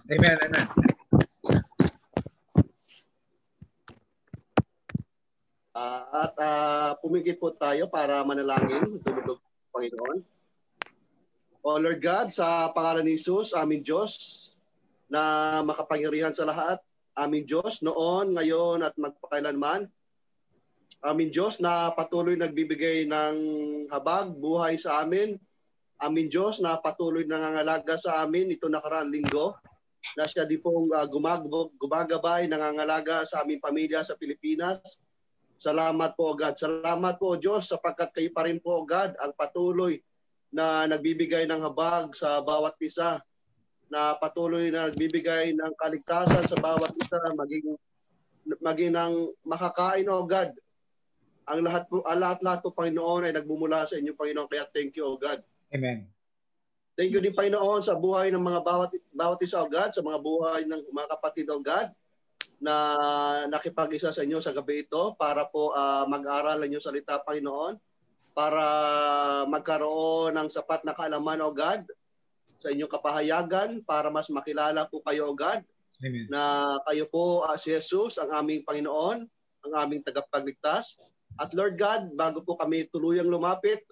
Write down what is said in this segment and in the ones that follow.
Amen, amen. Pumikit po tayo para manalangin. Tumulog Panginoon. O Lord God, sa pangalan ni Jesus, aming Diyos, na makapangyarihan sa lahat, aming Diyos, noon, ngayon, at magpakailanman. Aming Diyos na patuloy nagbibigay ng habag, buhay sa amin. Aming Diyos na patuloy nangangalaga sa amin ito nakaraang linggo, na siya di pong gumagabay, nangangalaga sa aming pamilya sa Pilipinas. Salamat po, God. Salamat po, Diyos, sapagkat kayo pa rin po, God, ang patuloy na nagbibigay ng habag sa bawat isa, na patuloy na nagbibigay ng kaligtasan sa bawat isa, maging ng makakain, O God. Ang lahat po, Panginoon, ay nagmumula sa inyo, Panginoon. Kaya thank you, O God. Amen. Thank you din, Panginoon, sa buhay ng mga bawat isa, O God, sa mga buhay ng mga kapatid, O God, na nakipag-isa sa inyo sa gabi ito para po mag-aral ang inyong salita, Panginoon, para magkaroon ng sapat na kaalaman, O God, sa inyong kapahayagan, para mas makilala po kayo, O God. Amen. Na kayo po, si Jesus, ang aming Panginoon, ang aming tagapagligtas. At Lord God, bago po kami tuluyang lumapit,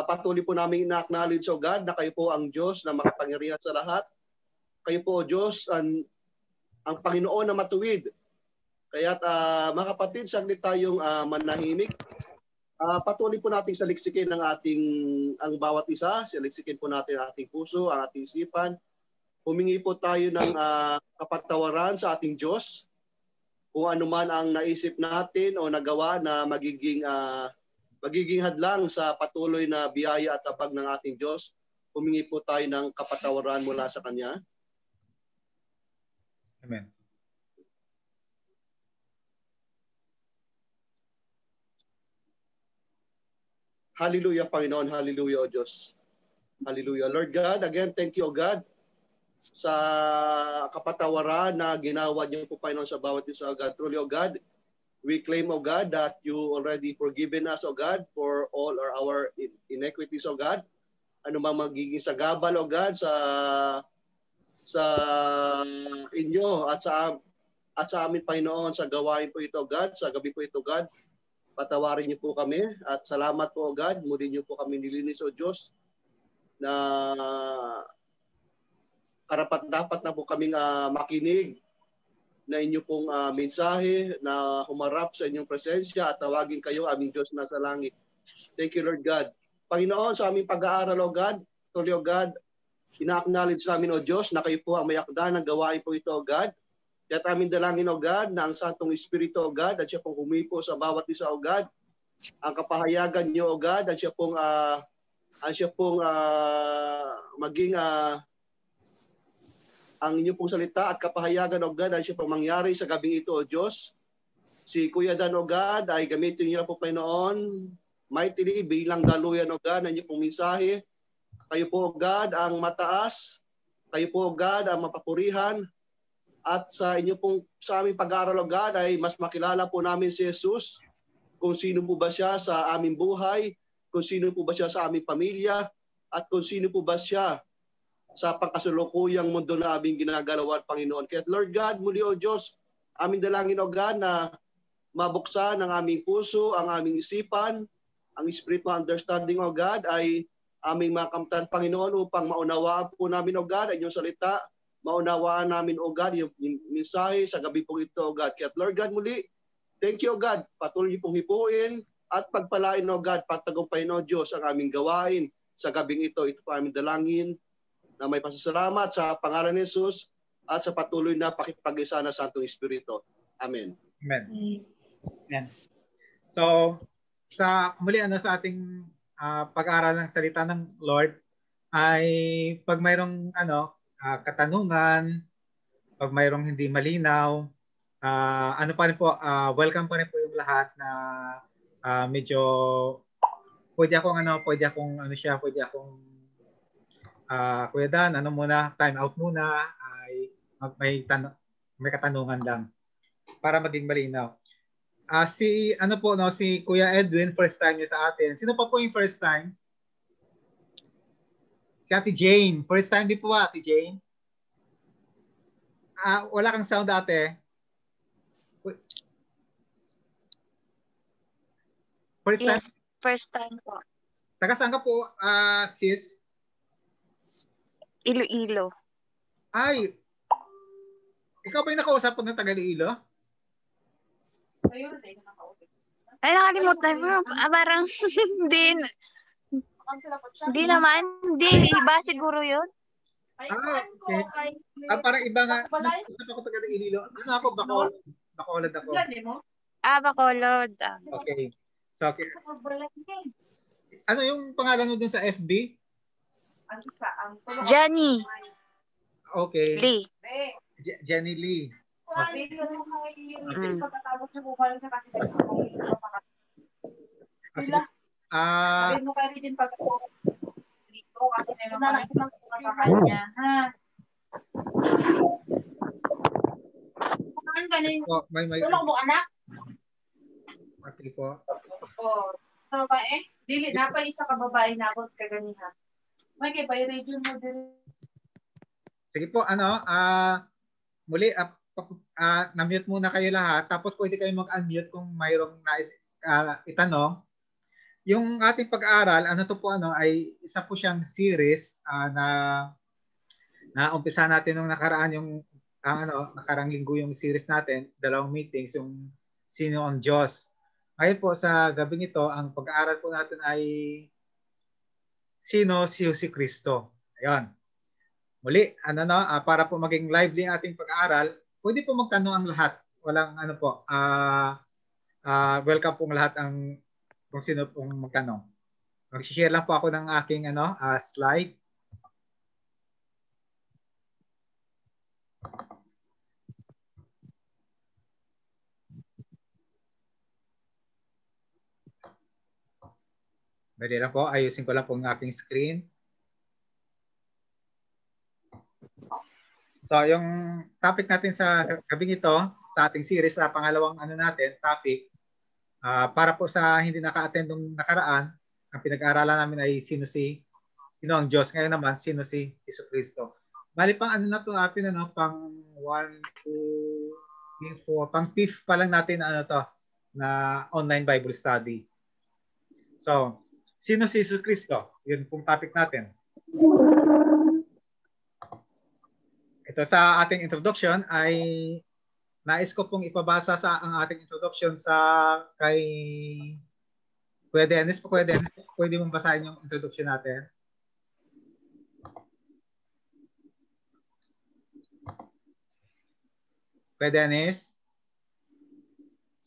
patuloy po namin ina-acknowledge, O God, na kayo po ang Diyos na makapangyarihan sa lahat. Kayo po, O Diyos, ang Panginoon na matuwid. Kaya mga kapatid, saglit tayong manahimik. Patuloy po natin saliksikin ang bawat isa. Saliksikin po natin ang ating puso, ang ating isipan. Humingi po tayo ng kapatawaran sa ating Diyos. Kung ano man ang naisip natin o nagawa na magiging hadlang sa patuloy na biyaya at habag ng ating Diyos, humingi po tayo ng kapatawaran mula sa Kanya. Amen. Hallelujah, Panginoon. Hallelujah, O Diyos. Hallelujah. Lord God, again, thank you, O God, sa kapatawaran na ginawa niyo po, Panginoon, sa bawat isa, O God. Truly, O God, we claim, O God, that you already forgiven us, O God, for all our iniquities, O God. Ano mang magiging sagabal, O God, sa inyo at sa amin, Panginoon, sa gawain po ito, God, sa gabi po ito, God. Patawarin niyo po kami at salamat po, O God. Muli niyo po kami nilinis, O Diyos, na karapat-dapat na po kaming makinig na inyo pong mensahe na humarap sa inyong presensya at tawagin kayo, aming Diyos na sa langit. Thank you, Lord God. Panginoon, sa aming pag-aaral, O God, tuloy, O God, ina-acknowledge namin, O Diyos, na kayo po ang may akda ng gawain po ito, O God. Kaya't aming dalangin, O God, na ang Santong Espiritu, O God, at siya pong humipo sa bawat isa, O God. Ang kapahayagan niyo, O God, at siya pong maging ang inyo pong salita at kapahayagan, O God, ay siya pong mangyari sa gabing ito, O Diyos. Si Kuya Dan, O God, ay gamitin niyo po, Panginoon, mightily bilang daluyan, O God, ng inyo pong mensahe. Kayo po, O God, ang mataas. Kayo po, O God, ang mapapurihan. At sa aming pag-aaral, O God, ay mas makilala po namin si Jesus, kung sino po ba siya sa aming buhay, kung sino po ba siya sa aming pamilya, at kung sino po ba siya sa pangkasalukuyang mundo na aming ginagalawan, Panginoon. Kaya Lord God, muli, O Diyos, aming dalangin, O God, na mabuksan ang aming puso, ang aming isipan, ang spiritual understanding, O God, ay aming makamtan, Panginoon, upang maunawaan po namin, O God, ang inyong salita, maunawaan namin, O God, yung mensahe sa gabi po ito, O God. Kaya Lord God, muli, thank you, O God, patuloy pong hipuin at pagpalain, O God, patagumpayin, O Diyos, ang aming gawain sa gabing ito. Ito po aming dalangin na may pasasalamat sa pangalan ni Jesus at sa patuloy na pakipag-isa ng Santong Espiritu. Amen. Amen. Amen. So, sa ating pag-aaral ng salita ng Lord ay pag mayroong katanungan, pag mayroong hindi malinaw, pa rin po, welcome pa rin po yung lahat na medyo pwede akong Kuya Dan, time out muna, ay may katanungan lang para maging malinaw. Si Kuya Edwin, first time niyo sa atin. Sino pa po yung first time? Si Ate Jane. First time din po, Ate Jane. wala kang sound ate. First time? Yes, first time po. Taga saan ka po, sis? Iloilo. Ay, ikaw ba yung nakausap pag ng taga Iloilo? Ay, nakalimutan ko. Parang hindi naman. Hindi, iba siguro yun. Okay. Parang iba nga. Nakausap ako taga Iloilo. Ano ako? Bacolod ako. Bacolod. Okay. So, okay. Ano yung pangalan mo dun sa FB? Jenny. Okay. Lee. Jenny Lee. Okay. Sabihin mo kayo din pag dito kasi may mga sa kanya, ha? May Tulong mo, anak? Okay po. Oo. Sa babae? Dili, napay isa ka babae na abot kaganihan. May kay bay region mo din. Sige po, muli, na-mute muna kayo lahat. Tapos pwede kayo mag-unmute kung mayroong nais itanong. Yung ating pag-aaral, to po, ay isa po siyang series na umpisa natin nung nakaraan yung nakarang linggo yung series natin, 2 meetings, yung Sino ang Diyos. Ngayon po sa gabing ito, ang pag-aaral po natin ay Sino si Kristo. Ayun. Muli, para po maging lively ang ating pag-aaral, pwede po magtanong ang lahat. Walang welcome pong lahat kung sino pong magtanong. Mag-share lang po ako ng aking slide. Dali lang po, ayusin ko lang po ang aking screen. So, yung topic natin sa gabing ito, sa ating series, sa pangalawang topic, para po sa hindi naka-attend nung nakaraan, ang pinag-aaralan namin ay sino ang Diyos. Ngayon naman, sino si Jesucristo. Bali pang na to natin, pang 1, 2, 3, 4, pang 5th pa lang natin na online Bible study. So, sino si Jesucristo? Yun pong topic natin. Ito sa ating introduction ay nais ko pong ipabasa ang ating introduction kay Kuya Dennis. Kuya Dennis, pwede mong basahin yung introduction natin? Kuya Dennis?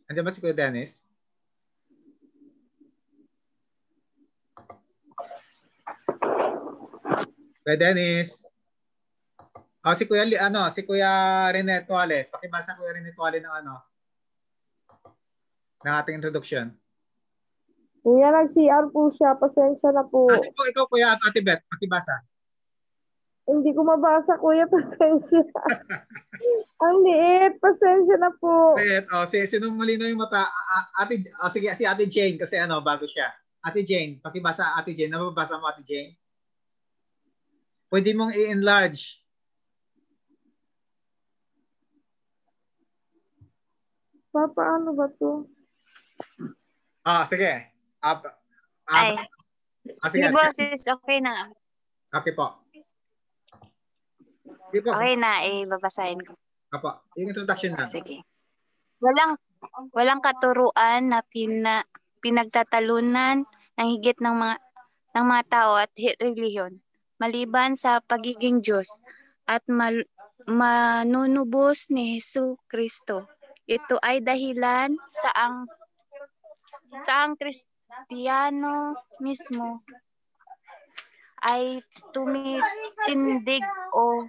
Andiyan ba si Kuya Dennis? Kuya Dennis? Si Kuya Rene Tuale. Pakibasa Kuya Rene Tuale ng ng ating introduction. Kuya, nag-CR po siya. Pasensya na po. Ikaw Kuya Ate Beth, pakibasa. Hindi ko mabasa, Kuya. Pasensya. Ang liit. Pasensya na po. Sinong malino yung mata? Sige, si Ate Jane kasi bago siya. Ate Jane, pakibasa Ate Jane. Nababasa mo Ate Jane? Pwede mong i-enlarge. Paano ba to? Sige. Sige, boses, okay na. Okay po. Okay na, babasahin ko. Apo, yung introduction na. Sige. Walang katuruan na pinagtatalunan ng higit ng mga tao at relihiyon maliban sa pagiging Diyos at manunubos ni Hesus Kristo. Ito ay dahilan sa ang Kristiyano mismo ay tumitindig o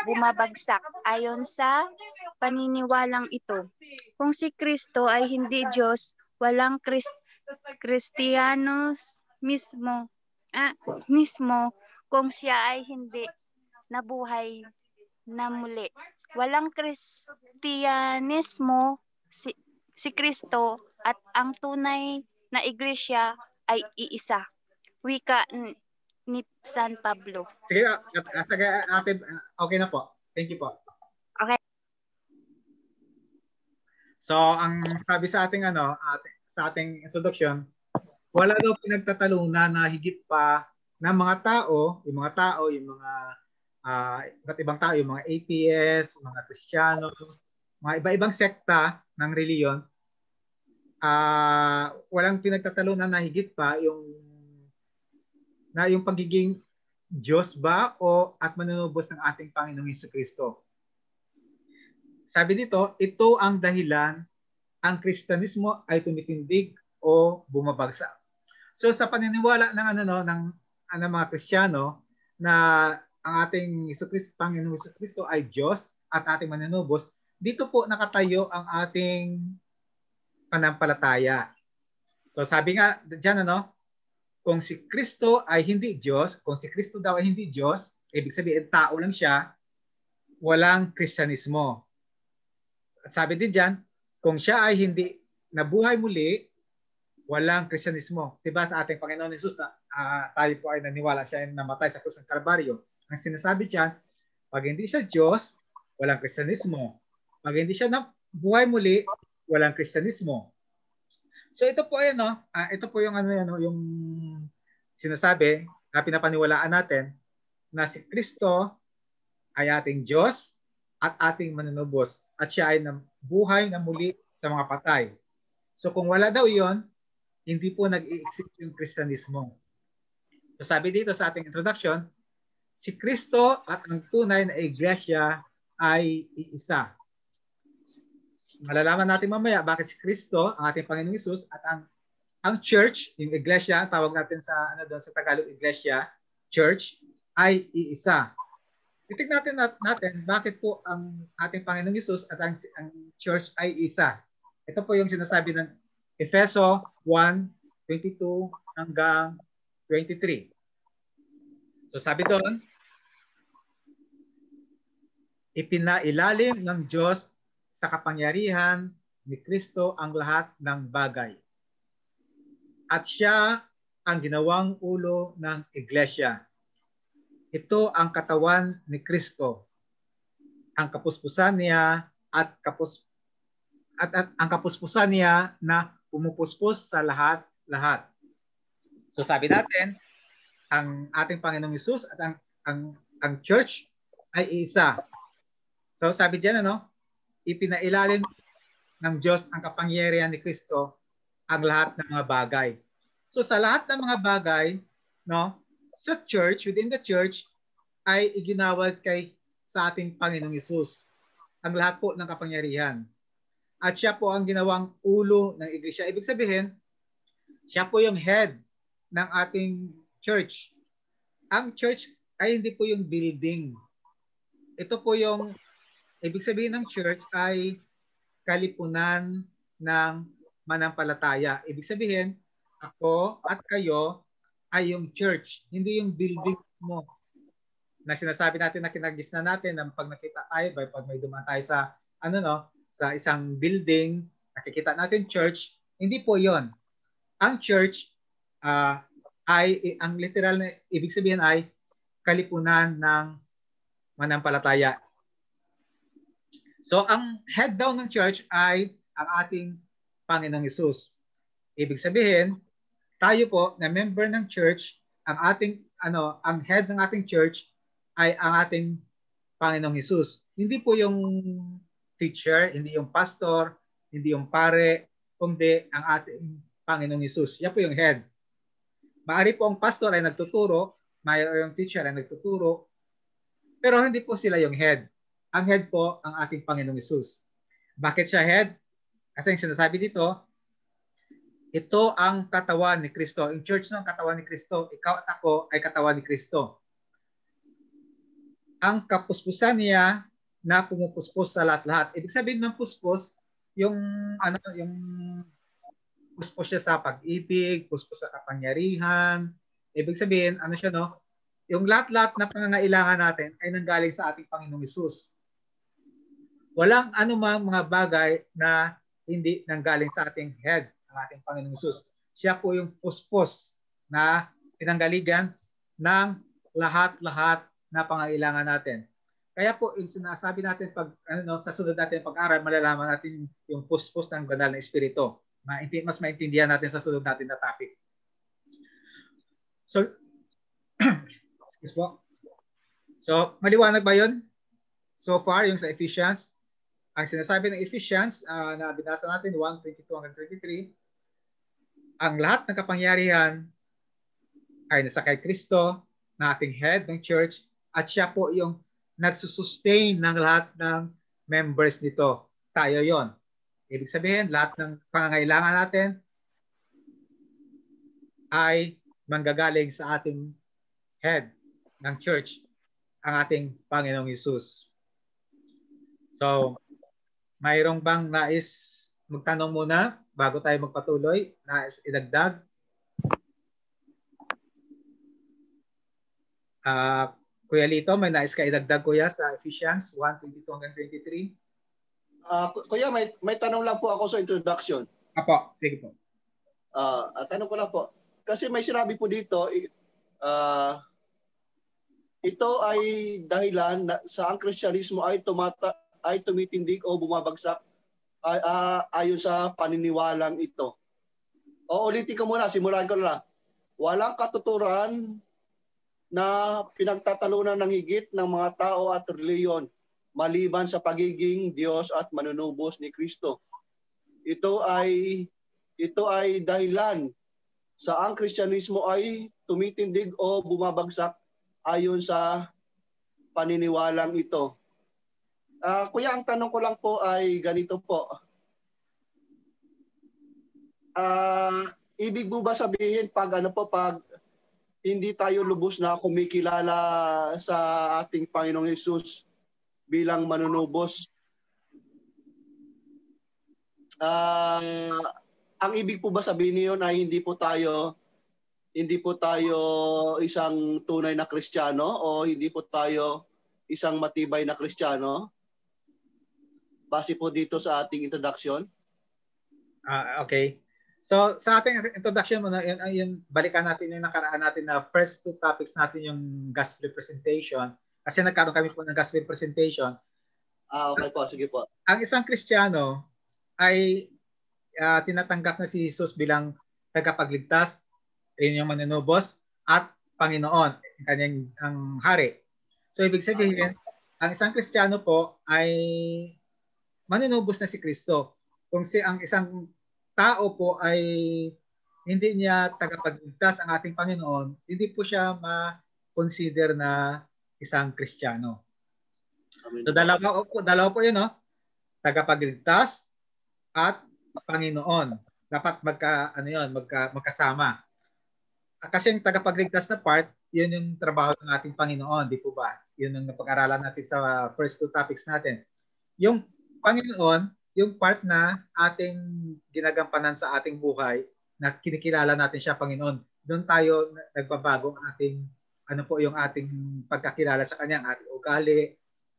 bumabagsak ayon sa paniniwalang ito. Kung si Kristo ay hindi Diyos, walang Kristiyanos mismo kung siya ay hindi nabuhay na muli. Walang Kristiyanismo si Kristo at ang tunay na iglesia ay iisa. Wika ni San Pablo. Sige, ate, okay na po. Thank you po. Okay. So, ang sabi sa ating sa ating introduction, wala daw pinagtatalunan na higit pa ng mga tao, yung mga iba't ibang tao, yung mga atheist, mga Kristiyano, mga iba-ibang sekta ng reliyon, walang pinagtatalunan na higit pa yung pagiging Diyos ba o at manunubos ng ating Panginoong Hesukristo. Sabi dito, ito ang dahilan ang Kristyanismo ay tumitindig o bumabagsak. So sa paniniwala ng mga Kristiyano na ang ating Panginoong Hesukristo ay Diyos at ating manunubos, dito po nakatayo ang ating panampalataya. So sabi nga diyan kung si Kristo ay hindi Diyos, kung si Kristo daw ay hindi Diyos, ibig sabihin tao lang siya, walang Kristyanismo. At sabi din diyan, kung siya ay hindi nabuhay muli, walang Kristyanismo. Diba sa ating Panginoon Jesus tayo po ay naniwala siya ay namatay sa krus ng Kalbaryo. Ang sinasabi diyan, pag hindi siya Diyos, walang Kristyanismo. Pag hindi siya nabuhay muli, walang Kristyanismo. So ito po ay ito po yung yung sinasabi na pinapaniwalaan natin na si Kristo ay ating Diyos at ating manunubos at siya ay buhay na muli sa mga patay. So kung wala daw 'yon, hindi po nag-i-exist yung Kristyanismo. So sabi dito sa ating introduction, si Kristo at ang tunay na iglesia ay iisa. Malalaman natin mamaya bakit si Kristo, ang ating Panginoong Hesus, at ang church, yung iglesia, tawag natin sa sa Tagalog iglesia, church, ay iisa. Titignan natin bakit po ang ating Panginoong Hesus at ang church ay isa. Ito po yung sinasabi ng Efeso 1:22 hanggang 23. So sabi doon, ipinailalim ng Diyos sa kapangyarihan ni Kristo ang lahat ng bagay. At siya ang ginawang ulo ng iglesia. Ito ang katawan ni Kristo. Ang kapuspusan niya at ang kapuspusan niya na pumupuspos sa lahat-lahat. So sabi natin, ang ating Panginoong Hesus at ang church ay isa. So sabi diyan ipinailalim ng Diyos ang kapangyarihan ni Kristo ang lahat ng mga bagay. So sa lahat ng mga bagay, sa church, within the church, ay iginawad sa ating Panginoong Hesus ang lahat po ng kapangyarihan. At siya po ang ginawang ulo ng iglesia. Ibig sabihin, siya po yung head ng ating church. Ang church ay hindi po yung building. Ito po yung ibig sabihin ng church ay kalipunan ng manampalataya. Ibig sabihin, ako at kayo ay yung church, hindi yung building mo. Na sinasabi natin na kinagisnan natin na pag nakita tayo, pag may dumaan tayo sa sa isang building, nakikita natin church, hindi po 'yon. Ang church ay ang literal na ibig sabihin ay kalipunan ng manampalataya. So, ang head daw ng church ay ang ating Panginoong Hesus. Ibig sabihin, tayo po na member ng church, ang head ng ating church ay ang ating Panginoong Hesus. Hindi po yung teacher, hindi yung pastor, hindi yung pare, kundi ang ating Panginoong Hesus. Yan po yung head. Maari po ang pastor ay nagtuturo, mayroon yung teacher ay nagtuturo, pero hindi po sila yung head. Ang head po ang ating Panginoong Hesus. Bakit siya head? Kasi yung sinasabi dito, ito ang katawan ni Kristo. Yung church ng katawan ni Kristo, ikaw at ako ay katawan ni Kristo. Ang kapuspusan niya na pumupuspos sa lahat-lahat. Ibig sabihin ng puspos, yung puspos siya sa pag-ibig, puspos sa kapangyarihan. Ibig sabihin, yung lahat-lahat na pangangailangan natin ay nanggaling sa ating Panginoong Hesus. Walang anumang mga bagay na hindi nanggaling sa ating head, ang ating Panginoong Hesus. Siya po yung puspos na pinanggaligan ng lahat-lahat na pangangailangan natin. Kaya po, yung sinasabi natin pag sa sunod natin pag-aral, malalaman natin yung puspos ng banal na espiritu. Mas maintindihan natin sa sunod natin na topic. So, excuse po. So, maliwanag ba yun? So far, yung sa Ephesians, ang sinasabi ng Ephesians na binasa natin, 1:22-23, ang lahat ng kapangyarihan ay nasa kay Kristo, na ating head ng church, at siya po yung nagsusustain ng lahat ng members nito. Tayo yon. Ibig sabihin, lahat ng pangangailangan natin ay manggagaling sa ating head ng church, ang ating Panginoong Hesus. So, mayroong bang nais magtanong muna bago tayo magpatuloy? Nais idagdag? Kuya Lito, may nais ka idagdag, kuya, sa Ephesians 1:22-23? Kuya, may tanong lang po ako sa introduction. Apo, sige po. Tanong ko lang po. Kasi may sinabi po dito, ito ay dahilan sa ang Kristyanismo ay tumitindig o bumabagsak ayon sa paniniwalang ito. O ulitin ko muna, simulan ko na. Walang katuturan na pinagtatalunan ng higit ng mga tao at reliyon maliban sa pagiging Diyos at manunubos ni Kristo. Ito ay dahilan sa ang Kristyanismo ay tumitindig o bumabagsak ayon sa paniniwalang ito. Kuya, ang tanong ko lang po ay ganito po. Ibig mo ba sabihin pag hindi tayo lubos na kumikilala sa ating Panginoong Hesus bilang manunubos, ang ibig po ba sabihin niyon ay hindi po tayo isang tunay na Kristiyano o hindi po tayo isang matibay na Kristiyano? Base po dito sa ating introduction. Okay. So, sa ating introduction muna, yun, balikan natin yung nakaraan natin na first two topics natin yung gospel presentation. Kasi nagkaroon kami po ng gospel presentation. Okay po, sige po. Ang isang Kristiyano ay tinatanggap na si Jesus bilang tagapagligtas, yun yung manunubos, at Panginoon, kanyang ang hari. So, ibig sabihin, ang isang Kristiyano po ay manunubos na si Kristo. Kung ang isang tao po ay hindi niya tagapagligtas ang ating Panginoon, hindi po siya ma-consider na isang Kristiyano. So dalawa po yun, no? Tagapagligtas at Panginoon. Dapat magkasama. Kasi yung tagapagligtas na part, yun yung trabaho ng ating Panginoon, di po ba? Yun ang napag-aralan natin sa first two topics natin. Yung Panginoon, yung part na ating ginagampanan sa ating buhay, na kinikilala natin siya, Panginoon, doon tayo nagbabago ang ating, yung ating pagkakilala sa Kanya, ang ating ugali.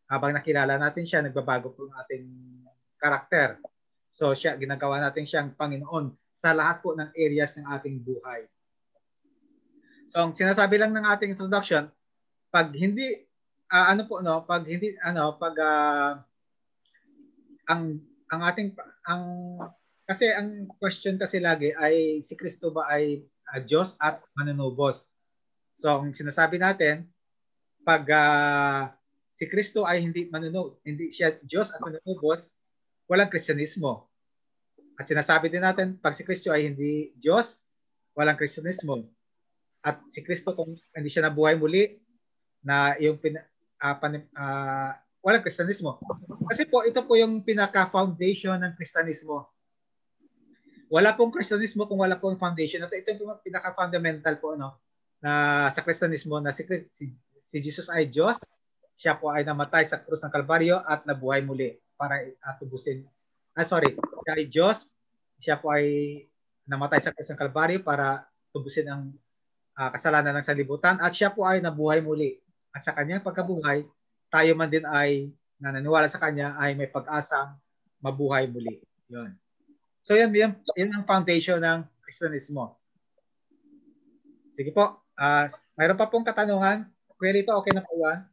Habang nakilala natin siya, nagbabago po ang ating karakter. So, ginagawa natin siyang Panginoon sa lahat po ng areas ng ating buhay. So, ang sinasabi lang ng ating introduction, pag hindi, kasi ang question kasi lagi ay si Kristo ba ay Diyos at manunubos. So ang sinasabi natin, pag si Kristo ay hindi siya Diyos at manunubos, walang Kristyanismo. At sinasabi din natin, pag si Kristo ay hindi Diyos, walang Kristyanismo. At si Kristo kung hindi siya nabuhay muli, na yung walang Kristyanismo. Kasi po, ito po yung pinaka-foundation ng Kristyanismo. Wala pong Kristyanismo kung wala pong foundation. Ito yung pinaka-fundamental po na sa Kristyanismo, na si Jesus ay Diyos. Siya po ay namatay sa krus ng Kalbaryo at nabuhay muli para tubusin. Siya ay Diyos. Siya po ay namatay sa krus ng Kalbaryo para tubusin ang kasalanan ng sanlibutan. At siya po ay nabuhay muli. At sa kanyang pagkabuhay, tayo man din ay nananiwala sa Kanya ay may pag-asang mabuhay muli. Yun. So yan ang foundation ng Kristyanismo. Sige po. Mayroon pa pong katanungan. Kuya Lito, okay na po yan?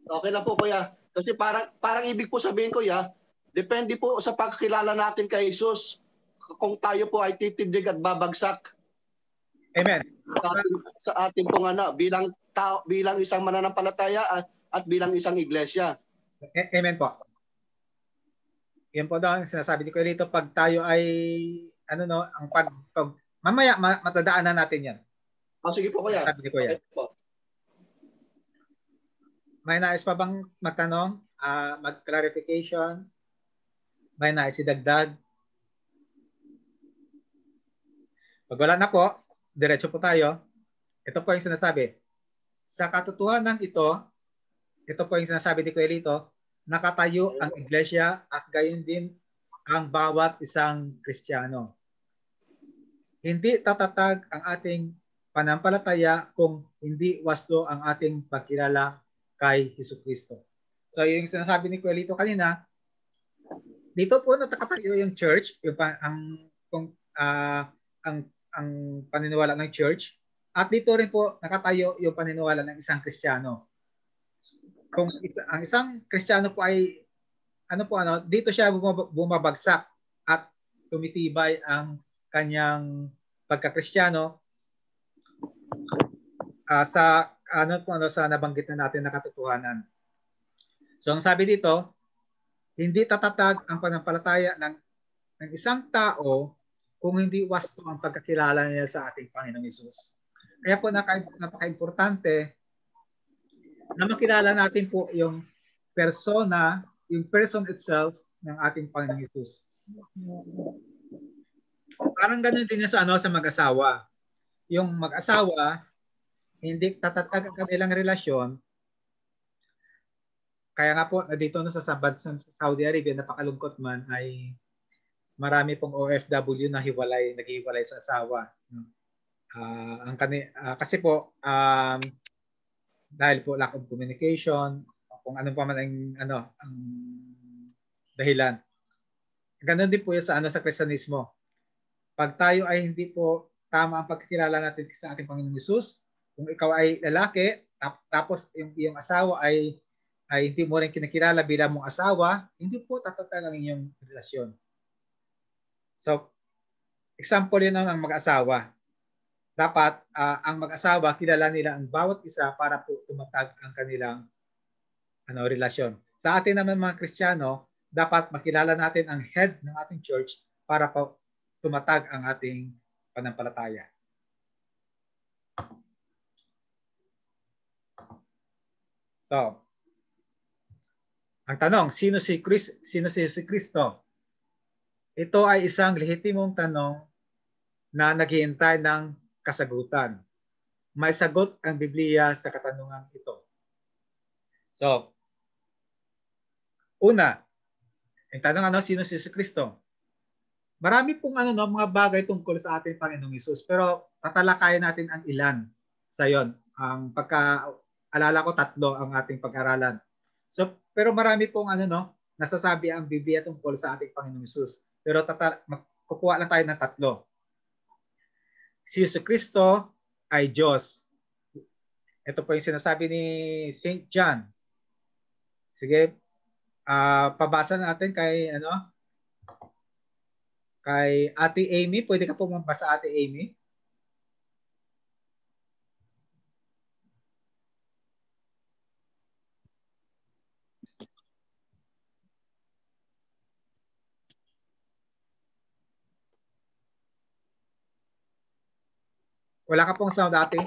Okay na po, Kuya. Kasi parang ibig po sabihin, Kuya, depende po sa pagkakilala natin kay Jesus kung tayo po ay titindig at babagsak Amen. sa ating pong bilang tao, bilang isang mananampalataya at bilang isang iglesia. Amen po. Yan po daw ang sinasabi ni Kuya Lito, pag tayo ay ang mamaya matadaanan natin yan. Sige po, Kuya. Sabi ni Kuya. Okay po. May nais pa bang magtanong? Mag-clarification? May nais idagdag? Pag wala na po, diretso po tayo. Ito po yung sinasabi. Sa katotohanan ito po yung sinasabi ni Kuya Lito, nakatayo ang iglesia at gayon din ang bawat isang Kristiyano. Hindi tatatag ang ating panampalataya kung hindi wasto ang ating pagkilala kay Jesucristo. So yung sinasabi ni Kuya Lito kanina, dito po nakatayo yung church, ang paniniwala ng church, at dito rin po nakatayo yung paniniwala ng isang Kristiyano. Kung ang isang Kristiyano po ay dito siya bumabagsak at tumitibay ang kanyang pagka-Kristiyano sa nabanggit na natin na katotohanan. So ang sabi dito, hindi tatatag ang pananampalataya ng isang tao kung hindi wasto ang pagkakilala niya sa ating Panginoong Hesus. Kaya po napaka-importante na makilala natin po yung persona, yung person itself ng ating Panginoong Hesus. Parang ganun din sa mag-asawa. Yung mag-asawa, hindi tatatag ang kanilang relasyon. Kaya nga po, dito sa Saudi Arabia, napakalungkot man, ay marami pong OFW na naghiwalay sa asawa. Kasi po, dahil po lack of communication, kung ano pa man ang dahilan. Ganon din po yung sa Kristyanismo. Pag tayo ay hindi po tama ang pagkakilala natin sa ating Panginoong Hesus, kung ikaw ay lalaki, tapos yung iyong asawa ay hindi mo rin kinakilala bilang mong asawa, hindi po tatatag ang inyong relasyon. So, example yun ang mag-asawa. Dapat ang mag-asawa, kilala nila ang bawat isa para po tumatag ang kanilang relasyon. Sa atin naman mga Kristiyano, dapat makilala natin ang head ng ating church para po tumatag ang ating panampalataya. So, ang tanong, sino si Kristo? Ito ay isang lehitimong tanong na naghihintay ng kasagutan. May sagot ang Biblia sa katanungan ito. So, una, ang tanong sino si Kristo? Marami pong mga bagay tungkol sa ating Panginoong Hesus, pero tatalakayin natin ang ilan sa yon. Ang pagkaalala ko 3 ang ating pag-aralan. So, pero marami pong nasasabi ang Biblia tungkol sa ating Panginoong Hesus. Pero kukuha lang tayo ng 3. Si Jesucristo ay Diyos. Ito po yung sinasabi ni St. John. Sige, pabasa natin kay kay Ate Amy. Pwede ka po mabasa, Ate Amy? Wala ka pong sound, Ate?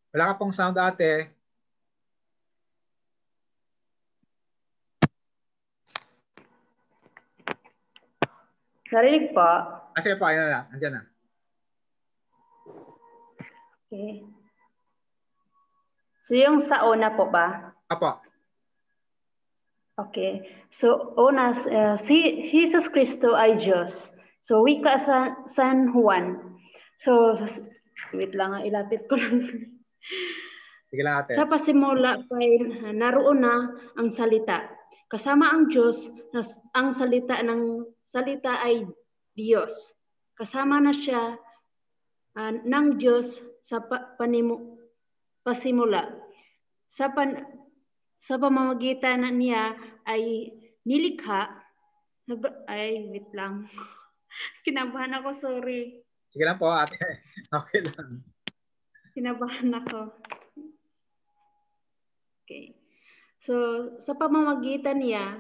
Wala ka pong sound, Ate? Narinig po? Sige po, ayun na. Andiyan na. Okay. So yung sa una po ba? Apo. Okay. So una, si Jesus Cristo ay Diyos. So wika sa San Juan. So wait lang, ilapit ko lang. Sige lang, Ate. Sa pasimula ay naroon na ang salita. Kasama ang Diyos, ang salita ay Diyos. kasama na siya ng Diyos sa pasimula. Sa pamamagitan niya ay nilikha, wait lang. Kinabahan ako, sorry. Sige lang po, ate. Okay lang. Kinabahan ako. Okay. So, sa pamamagitan niya,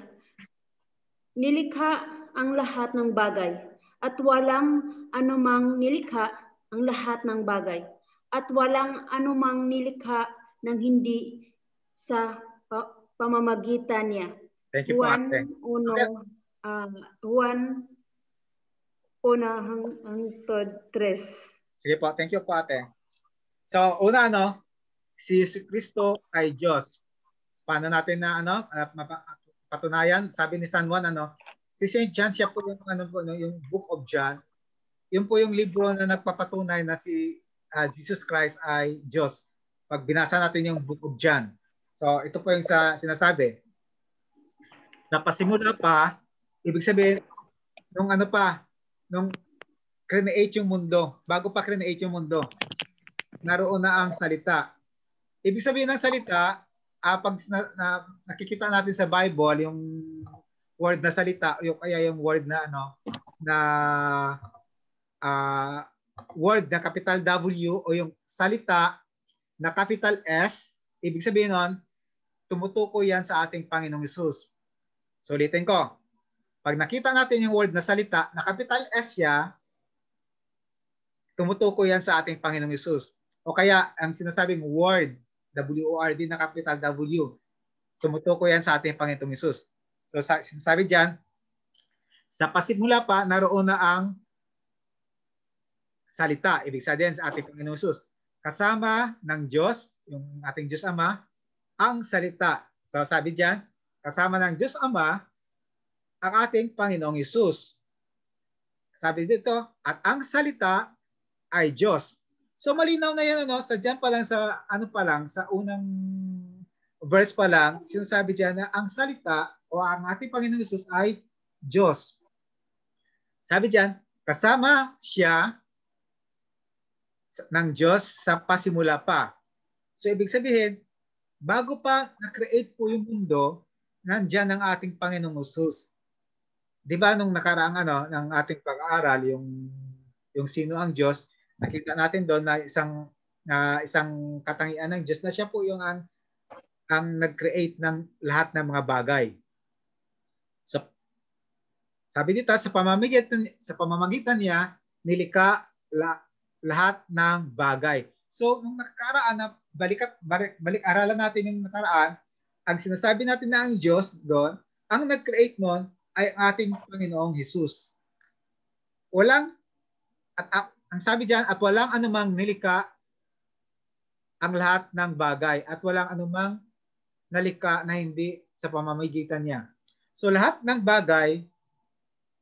nilikha ang lahat ng bagay at walang anumang nilikha ang lahat ng bagay at walang anumang nilikha ng hindi sa pamamagitan niya. Thank you po, ate. Juan 1:3. Sige po, thank you po, ate. So, una, si Kristo ay Diyos. Paano natin na patunayan? Sabi ni San Juan, si St. John, siya po yung yung Book of John. Yun po yung libro na nagpapatunay na si Jesus Christ ay Diyos. Pag binasa natin yung Book of John. So, ito po yung sinasabi. Sa pasimula pa, ibig sabihin, nung create yung mundo, bago pa create yung mundo, naroon na ang salita. Ibig sabihin ng salita, pag nakikita natin sa Bible, yung word na salita, kaya yung word na word na capital W o yung salita na capital S, ibig sabihin nun, tumutukoy yan sa ating Panginoong Hesus. So, ulitin ko. Pag nakita natin yung word na salita na capital S siya, tumutukoy yan sa ating Panginoong Hesus. O kaya, ang sinasabing word, W-O-R-D na capital W, tumutukoy yan sa ating Panginoong Hesus. So, sinasabi dyan, sa pasimula pa, naroon na ang salita. Ibig sabihin sa ating Panginoong Hesus. Kasama ng Diyos, yung ating Diyos Ama, ang salita. So, sabi dyan, kasama ng Diyos Ama, ang ating Panginoong Hesus. Sabi dito, at ang salita ay Diyos. So malinaw na yan, sa dyan pa lang, sa sa unang verse pa lang, sinasabi dyan na ang salita o ang ating Panginoong Hesus ay Diyos. Sabi dyan, kasama siya ng Diyos sa pasimula pa. So ibig sabihin, bago pa na-create po yung mundo, nandyan ang ating Panginoong Hesus. Di ba nung nakaraang ng ating pag-aaral, yung sino ang Diyos, nakita natin doon na isang katangian ng Diyos na siya po yung ang nag-create ng lahat ng mga bagay. So, sabi dito, sa pamamagitan niya, nilikha lahat ng bagay. So, nung nakakaraan na balik-aralan natin yung nakaraan, ang sinasabi natin na ang Diyos doon, ang nag-create noon ay ang ating Panginoong Hesus. Ang sabi diyan, at walang anumang nilikha ang lahat ng bagay at walang anumang nalikha na hindi sa pamamagitan niya. So lahat ng bagay,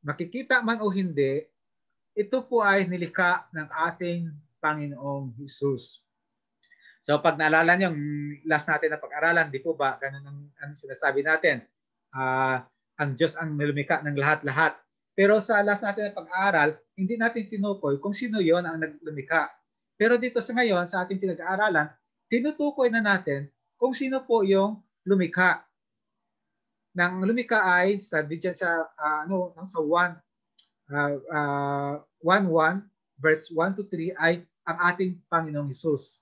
makikita man o hindi, ito po ay nilikha ng ating Panginoong Hesus. So pag naalala niyo yung last natin na pag-aralan, di po ba ganun ang sinasabi natin? Ang Diyos ang nilumikha ng lahat-lahat. Pero sa last natin na pag-aaral, hindi natin tinukoy kung sino yon ang naglumikha. Pero dito sa ngayon, sa ating pinag-aaralan, tinutukoy na natin kung sino po yung lumikha. Nang lumikha ay, sabi dyan sa 1:1, verse 1 to 3 ay ang ating Panginoong Hesus.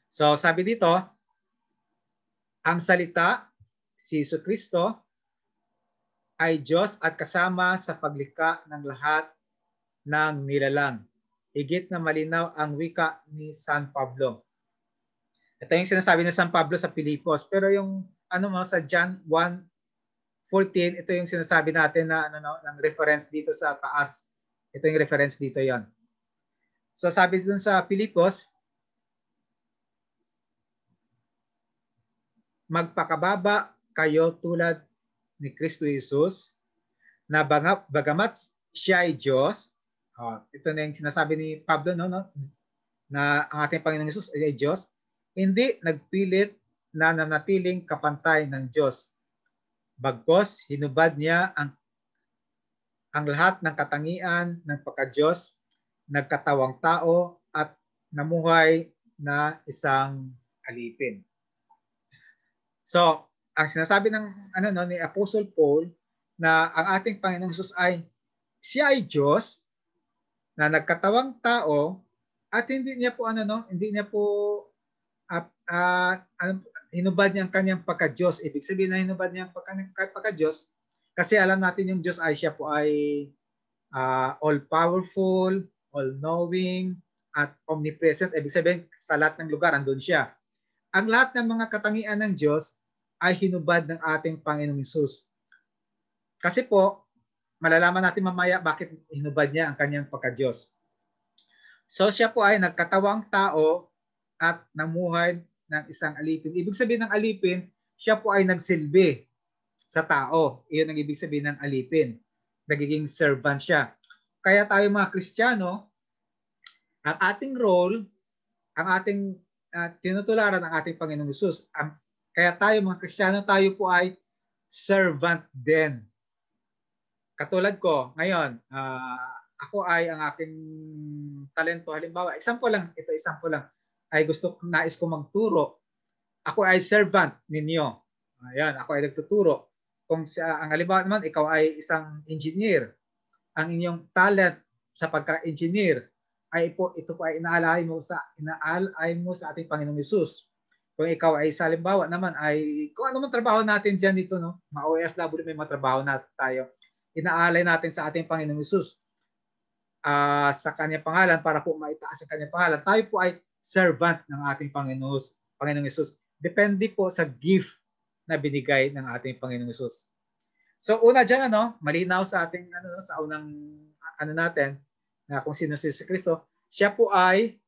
So sabi dito, ang salita, si Jesu Kristo, ay Diyos at kasama sa paglikha ng lahat ng nilalang. Higit na malinaw ang wika ni San Pablo. Ito yung sinasabi ni San Pablo sa Filipos. Pero yung sa John 1:14, ito yung sinasabi natin na ng reference dito sa taas. Ito yung reference dito yon. So sabi dun sa Filipos, magpakababa kayo tulad ni Kristo Jesus na bagamat siya ay Diyos. Ito na yung sinasabi ni Pablo na ang ating Panginoong Hesus ay Diyos, hindi nagpilit na nanatiling kapantay ng Diyos. Bagkus hinubad niya ang ang lahat ng katangian ng pagka-Diyos, nagkatawang tao at namuhay na isang alipin. So, ang sinasabi ng ni Apostle Paul na ang ating Panginoong Hesus siya ay Diyos na nagkatawang tao at hindi niya po hinubad niya ang kanyang pagka-Diyos. Ibig sabihin na hinubad niya ang pagka-Diyos kasi alam natin yung Diyos siya po ay all-powerful, all-knowing, at omnipresent. Ibig sabihin sa lahat ng lugar andun siya. Ang lahat ng mga katangian ng Diyos ay hinubad ng ating Panginoong Hesus. Kasi po, malalaman natin mamaya bakit hinubad niya ang kanyang pagka-Diyos. So siya po ay nagkatawang tao at namuhay ng isang alipin. Ibig sabihin ng alipin, siya po ay nagsilbi sa tao. Iyon ang ibig sabihin ng alipin. Nagiging servant siya. Kaya tayo mga Kristiyano, ang ating role, ang ating tinutularan ng ating Panginoong Hesus. Kaya tayo mga Kristiyano, tayo po ay servant din. Katulad ko, ngayon, ako ay ang aking talento. Halimbawa, example lang, ay nais ko magturo. Ako ay servant ninyo. Ayan, ako ay nagtuturo. Kung ang halimbawa naman, ikaw ay isang engineer. Ang inyong talent sa pagka-engineer ito po ay inaalay mo sa ating Panginoong Hesus. Kung ikaw ay halimbawa naman ay kung ano man trabaho natin diyan dito OFW may mga trabaho natin tayo. Inaalay natin sa ating Panginoong Hesus. Sa kanyang pangalan para po maitaas ang kanyang pangalan. Tayo po ay servant ng ating Panginoong Hesus. Depende po sa gift na binigay ng ating Panginoong Hesus. So una diyan malinaw sa ating sa unang natin na kung sino si Kristo, siya po ay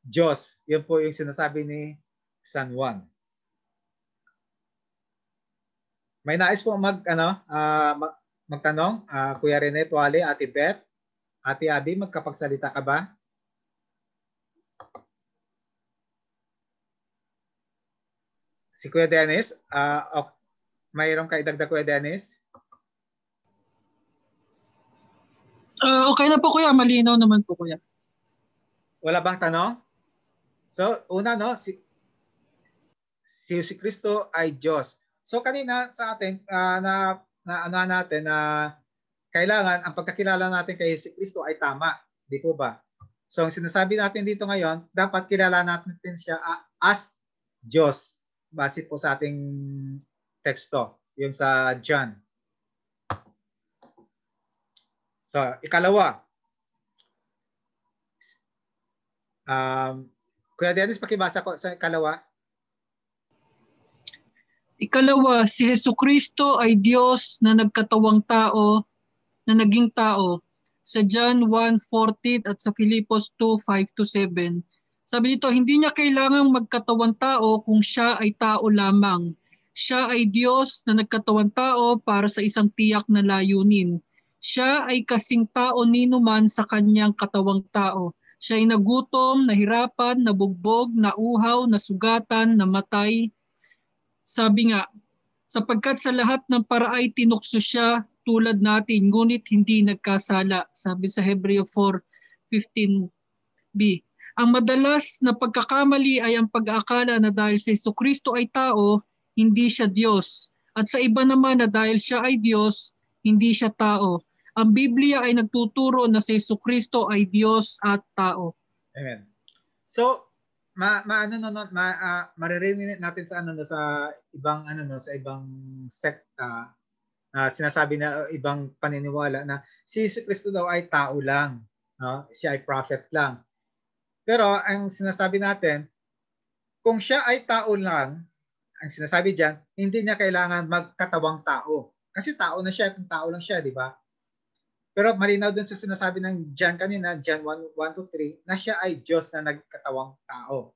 Diyos. Yun po yung sinasabi ni San Juan. May nais po magtanong, Kuya Rene Tuale, Ate Beth, Ate Abby, magkapagsalita ka ba? Si Kuya Dennis, mayroong kaidagdag Kuya Dennis? Okay na po kuya, malinaw naman po kuya. Wala bang tanong? So, una si Kristo ay Diyos. So kanina sa atin natin na kailangan ang pagkakilala natin kay si Kristo ay tama, di po ba? So ang sinasabi natin dito ngayon, dapat kilala natin siya as Diyos base po sa ating teksto, yung sa John. So, ikalawa. Kuya Dennis, pakibasa ko sa ikalawa. Ikalawa, si Jesucristo ay Diyos na nagkatawang tao, na naging tao. Sa John 1:14 at sa Filipos 2:5-7. Sabi dito, hindi niya kailangang magkatawang tao kung siya ay tao lamang. Siya ay Diyos na nagkatawang tao para sa isang tiyak na layunin. Siya ay kasing tao ninuman sa kanyang katawang tao. Siya ay nagutom, nahirapan, nabugbog, nauhaw, nasugatan, namatay. Sabi nga, sapagkat sa lahat ng paraay tinukso siya tulad natin, ngunit hindi nagkasala. Sabi sa Hebreo 4:15b. Ang madalas na pagkakamali ay ang pag-aakala na dahil si Jesucristo ay tao, hindi siya Diyos. At sa iba naman na dahil siya ay Diyos, hindi siya tao. Ang Biblia ay nagtuturo na si Jesucristo ay Diyos at tao. Amen. So, maririnig natin sa sa ibang sa ibang sekta sinasabi na ibang paniniwala na si Jesucristo daw ay tao lang, siya ay prophet lang. Pero ang sinasabi natin, kung siya ay tao lang, ang sinasabi diyan, hindi niya kailangan magkatawang tao. Kasi tao na siya, kung tao lang siya, di ba? Pero malinaw dun sa sinasabi ng John kanina, John 1:1-3, na siya ay Diyos na nagkatawang tao.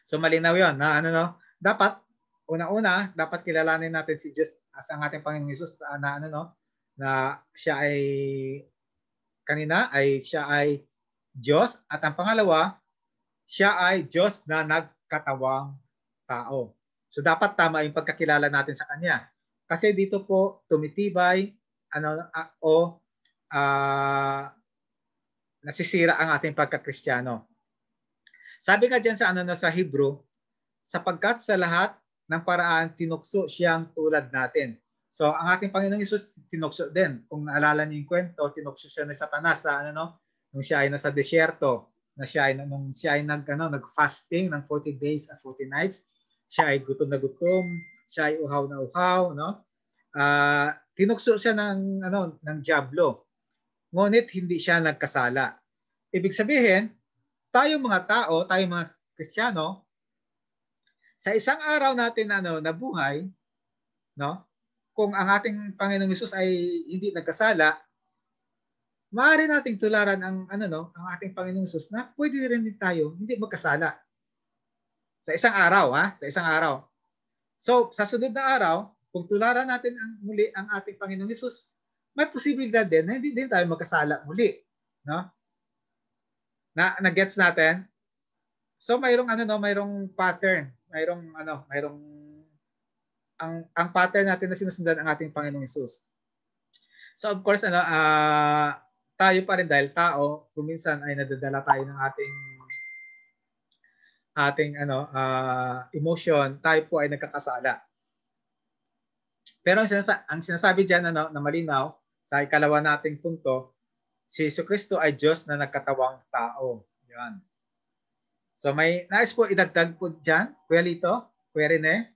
So malinaw yun na dapat, una-una, dapat kilalanin natin si Diyos as ang ating Panginoong Hesus na siya ay siya ay Diyos at ang pangalawa, siya ay Diyos na nagkatawang tao. So dapat tama yung pagkakilala natin sa Kanya. Kasi dito po tumitibay nasisira ang ating pagka-Kristiyano. Sabi nga diyan sa Hebrew, sapagkat sa lahat ng paraan tinukso siyang tulad natin. So ang ating Panginoong Hesus tinukso din. Kung naalala niyo yung kwento, tinukso siya ni Satanas sa nung siya ay nasa desyerto, nung siya ay nag-fasting ng 40 days and 40 nights. Siya ay gutom na gutom, siya ay uhaw na uhaw, no? Tinukso siya ng diablo. Ngunit hindi siya nagkasala. Ibig sabihin, tayong mga tao, tayong mga Kristiyano, sa isang araw natin na buhay, no? Kung ang ating Panginoong Hesus ay hindi nagkasala, maaari nating tularan ang ating Panginoong Hesus na pwede rin tayo hindi magkasala. Sa isang araw, sa isang araw. So, sa sunod na araw, kung tularan natin muli ang ating Panginoong Hesus, may posibilidad din na hindi din tayo magkasala muli, no? Na-gets natin? So, mayroong pattern, ang pattern natin na sinusundan ang ating Panginoong Hesus. So, of course, tayo pa rin dahil tao, kuminsan ay nadadala tayo ng ating emotion, tayo po ay nagkakasala. Pero ang sinasabi diyan na malinaw sa ikalawa nating punto, si Jesucristo ay Diyos na nagkatawang tao. Yan. So may nais po idagdag po diyan, Kuya Lito, Kuya Rene.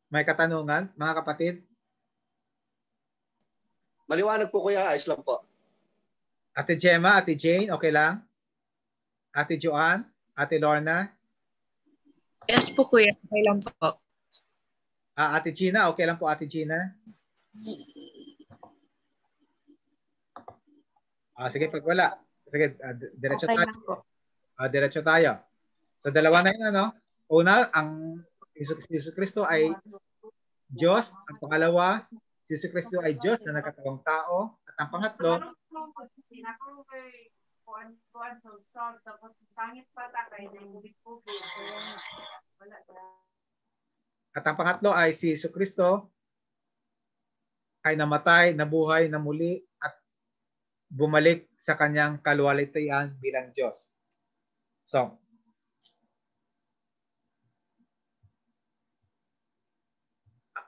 May katanungan, mga kapatid? Maliwanag po Kuya, ayos lang po. Ate Gemma, Ate Jane, okay lang? Ate Joanne, Ate Lorna? Yes po Kuya, okay lang po. Ate Gina, okay lang po Ate Gina? Sige, pag wala. Sige, diretso Okay tayo. lang po. Diretso tayo. So dalawa na yun, Una, ang Jesucristo ay Diyos. Ang pangalawa, si Jesucristo ay Diyos na nagkatawang tao. At ang pangatlo, ay si Jesucristo ay namatay, nabuhay, namuli, at bumalik sa kanyang kaluwalhatian bilang Diyos. So,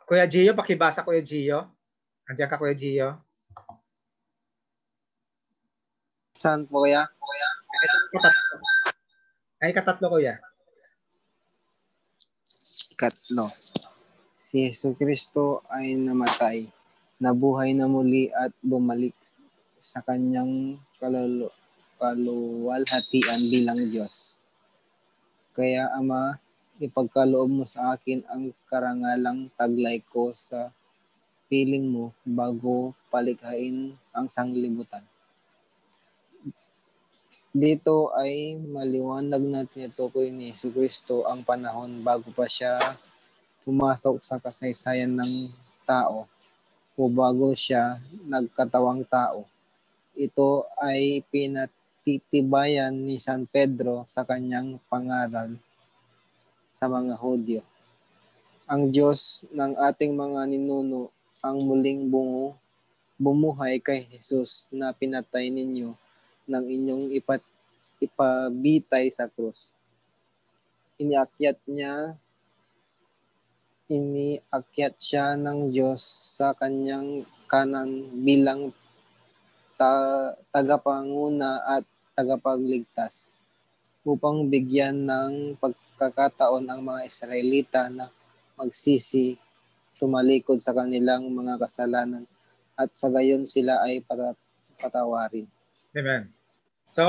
Kuya Gio, pakibasa Kuya Gio. Andiyan ka Kuya Gio? Saan po Kuya? Ay, katatlo Kuya. Ikatlo. Si Jesucristo ay namatay, nabuhay na muli at bumalik sa kanyang kaluwalhatian bilang Diyos. Kaya Ama, ipagkaloob mo sa akin ang karangalang taglay ko sa piling mo bago palikhain ang sanglibutan. Dito ay maliwanag natin ito kay ni Jesucristo ang panahon bago pa siya pumasok sa kasaysayan ng tao o bago siya nagkatawang tao. Ito ay pinatitibayan ni San Pedro sa kanyang pangaral sa mga Hudyo. Ang Diyos ng ating mga ninuno ang muling bumuhay kay Jesus na pinatay ninyo ng inyong ipabitay sa krus. Iniakyat siya ng Diyos sa kanyang kanan bilang tagapanguna at tagapagligtas upang bigyan ng pagkakataon ang mga Israelita na magsisi, tumalikod sa kanilang mga kasalanan at sa gayon sila ay patawarin. Amen. So,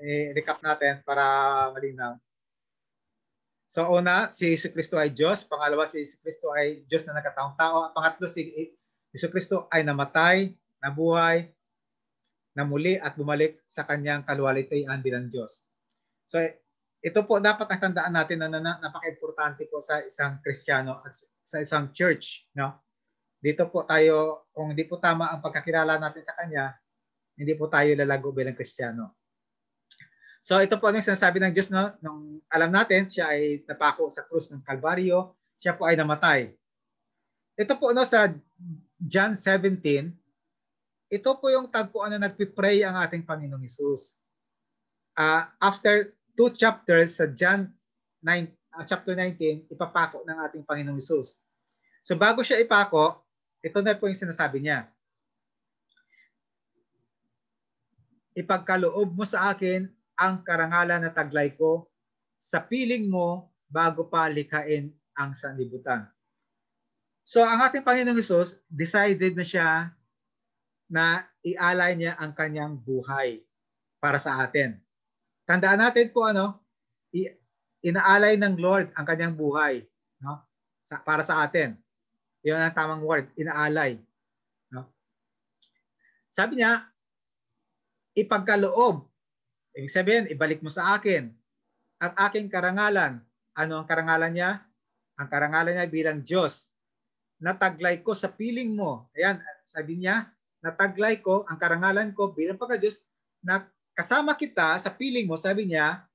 i-recap natin para malinaw. So, una, si Jesucristo ay Diyos. Pangalawa, si Jesucristo ay Diyos na nagkataong tao. Pangatlo, si Jesucristo ay namatay, nabuhay, namuli at bumalik sa kanyang kaluwalhatian bilang Diyos. So, ito po dapat ang tandaan natin na napaka-importante po sa isang Kristiyano at sa isang church, no? Dito po tayo, kung hindi po tama ang pagkakilala natin sa kanya, hindi po tayo lalago bilang Kristiyano. So ito po ang sinasabi ng Diyos, no? Nung alam natin, siya ay napako sa krus ng Kalbaryo, siya po ay namatay. ito po no, sa John 17, ito po yung tagpuan na nagpipray ang ating Panginoong Hesus. After 2 chapters sa John 9, chapter 19, ipapako ng ating Panginoong Hesus. So bago siya ipako, ito na po yung sinasabi niya. Ipagkaloob mo sa akin ang karangalan na taglay ko sa piling mo bago pa likhain ang sanlibutan. So ang ating Panginoong Hesus, decided na siya na ialay niya ang kanyang buhay para sa atin. Tandaan natin po inaalay ng Lord ang kanyang buhay, no? Para sa atin. 'Yun ang tamang word, inaalay, no? Sabi niya, ipagkaloob. Ibig sabihin, ibalik mo sa akin ang aking karangalan. Ano ang karangalan niya? Ang karangalan niya bilang Diyos. Nataglay ko sa piling mo. Ayan, sabi niya, nataglay ko ang karangalan ko bilang pagka-Diyos na kasama kita sa piling mo, sabi niya,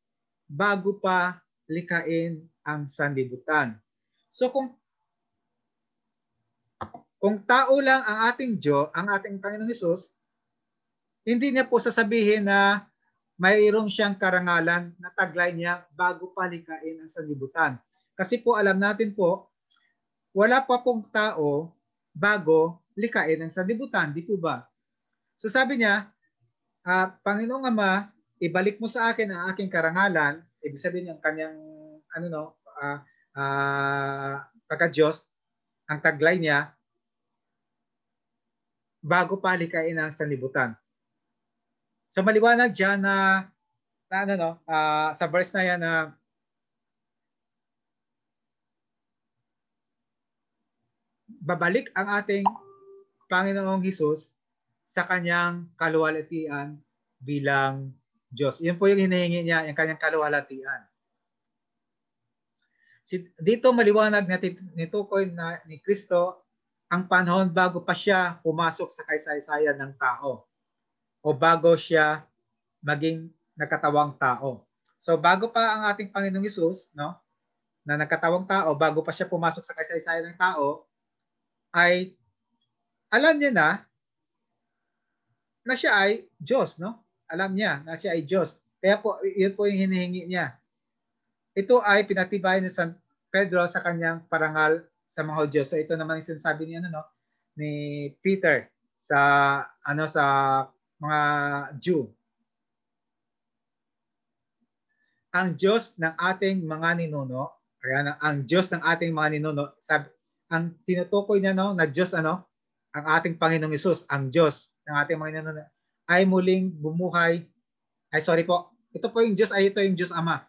bago pa likhain ang sanlibutan. So kung tao lang ang ating Diyos, ang ating Panginoong Hesus, hindi niya po sasabihin na mayroong siyang karangalan na taglay niya bago pa likhain ang sanlibutan. Kasi po alam natin po, wala pa pong tao bago likhain ang sanlibutan, di po ba? So sabi niya, Panginoong Ama, ibalik mo sa akin ang aking karangalan, ibig sabihin ang kanyang pagka-Diyos, ang taglay niya, bago pa likhain ang sanlibutan. So maliwanag diyan sa verse na yan na babalik ang ating Panginoong Hesus sa kanyang kaluwalhatian bilang Diyos. Yun po yung hinihingi niya, yung kanyang kaluwalhatian. Dito maliwanag na nitukoy na ni Kristo ang panahon bago pa siya pumasok sa kaysaysayan ng tao o bago siya maging nagkatawang tao. So bago pa ang ating Panginoong Hesus, no, na nagkatawang tao, bago pa siya pumasok sa kaysaysayan ng tao, ay alam niya na siya ay Diyos, no? Alam niya na siya ay Diyos. Kaya po, yun po yung hinihingi niya. Ito ay pinatibay ni San Pedro sa kanyang parangal sa mga Diyos. So ito naman yung sinasabi ni Peter sa mga Jew. Ang Diyos ng ating mga ninuno, kaya ang Diyos ng ating mga ninuno, ang tinutukoy niya na Diyos ang ating Panginoong Hesus, ang Diyos ng ating mga ninuno ay muling bumuhay. Ito po yung Diyos ito yung Diyos Ama.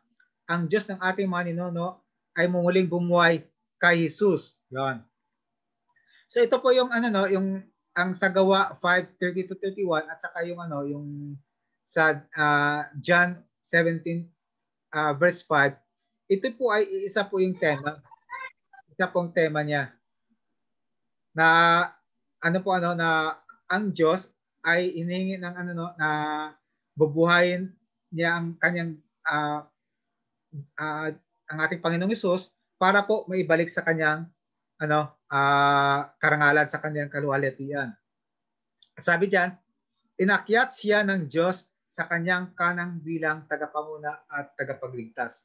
Ang Diyos ng ating mga ninuno ay muling bumuhay kay Hesus. 'Yon. So ito po yung yung ang sa Gawa 5:30-31 at saka yung yung sa John 17 verse 5. Ito po ay isa po yung tema. Isa pong tema niya. Na na ang Diyos ay inihingi ng na bubuhayin niya ang kanyang ang ating Panginoong Hesus para po maibalik sa kanyang karangalan, sa kanyang kaluwalhatian. At sabi diyan, inakyat siya ng Diyos sa kanyang kanang bilang tagapanguna at tagapagligtas.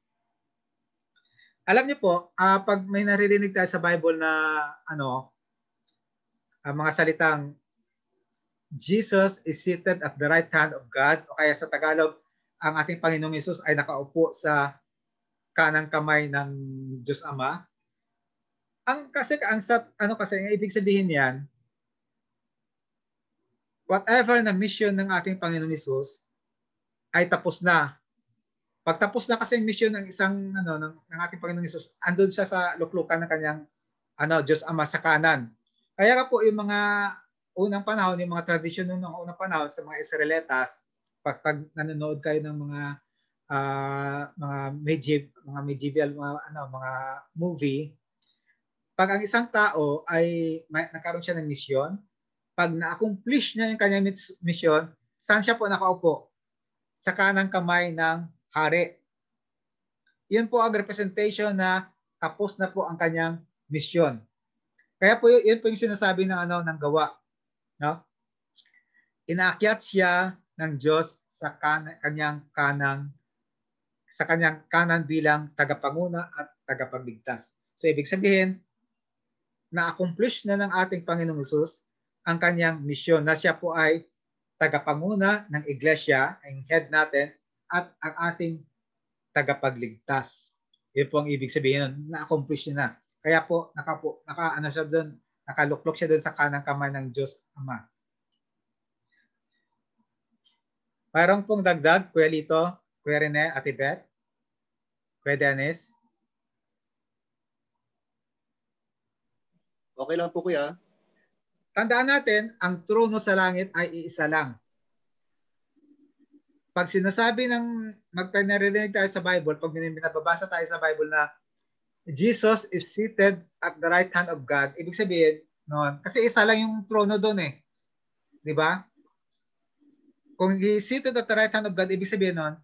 Alam niyo po, pag may naririnig tayo sa Bible na mga salitang Jesus is seated at the right hand of God, o kaya sa Tagalog, ang ating Panginoong Hesus ay nakaupo sa kanang kamay ng Diyos Ama. Ang ibig sabihin niyan, whatever na mission ng ating Panginoong Hesus ay tapos na. Pag tapos na kasi yung mission ng isang ng ating Panginoong Hesus, andun siya sa luklukan ng kanyang Diyos Ama sa kanan. Kaya ka po yung mga unang panahon, yung mga tradisyon ng unang panahon sa mga Israelitas, pag nanonood kayo ng mga medieval mga movie, pag ang isang tao ay nagkaroon siya ng misyon, pag na-accomplish niya yung kanyang misyon, saan siya po nakaupo? Sa kanang kamay ng hari. Yun po ang representation na tapos na po ang kanyang misyon. Kaya po yun po yung sinasabi ng ng gawa, no? Inaakyat siya ng Diyos sa kanyang kanan bilang tagapanguna at tagapagligtas. So ibig sabihin, na-accomplish na ng ating Panginoong Hesus ang kanyang misyon na siya po ay tagapanguna ng iglesia, ang head natin, at ang ating tagapagligtas. Yun po ang ibig sabihin, na-accomplish niya na. Kaya po, nakaluklok siya doon sa kanang kamay ng Diyos Ama. Mayroong pong dagdag, Kuya Lito, Kuya Rene, Ate Beth, Kuya Dennis. Okay lang po, Kuya. Tandaan natin, ang trono sa langit ay iisa lang. Pag sinasabi narinig tayo sa Bible, pag binabasa tayo sa Bible na Jesus is seated at the right hand of God, ibig sabihin, noon, kasi isa lang yung trono doon eh. Di ba? Kung he is seated at the right hand of God, ibig sabihin noon,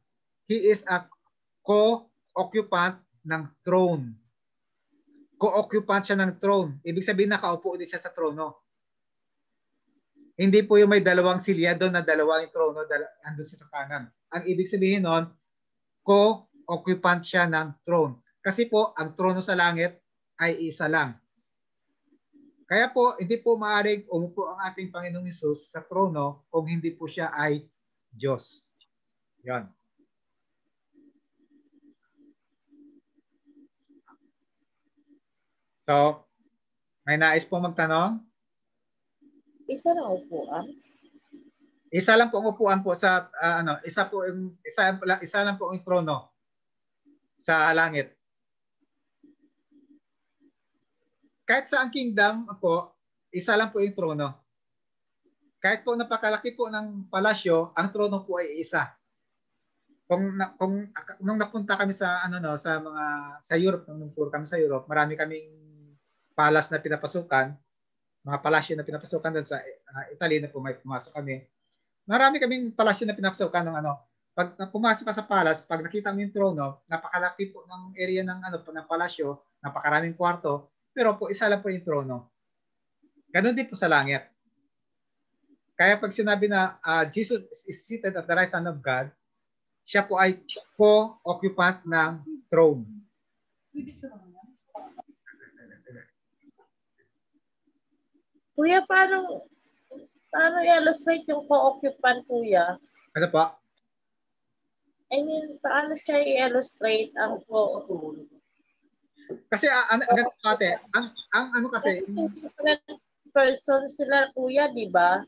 he is a co-occupant ng throne. Co-occupant siya ng throne. Ibig sabihin, nakaupo din siya sa trono. Hindi po yung may dalawang silya doon na dalawang trono, andun siya sa kanan. Ang ibig sabihin noon, co-occupant siya ng throne. Kasi po, ang trono sa langit ay isa lang. Kaya po, hindi po maaaring umupo ang ating Panginoong Hesus sa trono kung hindi po siya ay Diyos. Yan. So, may nais po magtanong? Isa lang upuan? Isa lang po ang upuan po sa isa lang po ang trono sa langit. Kahit sa ang kingdom po, isa lang po yung trono. Kahit po napakalaki po ng palasyo, ang trono po ay isa. Nung napunta kami sa sa Europe, nung tour kami sa Europe, marami kaming palace na pinapasukan, mga palasyo na pinapasukan doon sa Italy na po may pumasok kami. Marami kaming palasyo na pinapasukan ng pag pumasok ka sa palace, pag nakita mo yung trono, napakalaki po ng area ng ng palasyo, napakaraming kwarto, pero po isa lang po yung trono. Ganon din po sa langit. Kaya pag sinabi na Jesus is seated at the right hand of God, siya po ay co-occupant ng throne. Kuya, paano i-illustrate yung co-occupant, Kuya? Ano po? I mean, paano siya i-illustrate ang co-occupant? Kasi ang kasi two different persons sila, Kuya, di ba?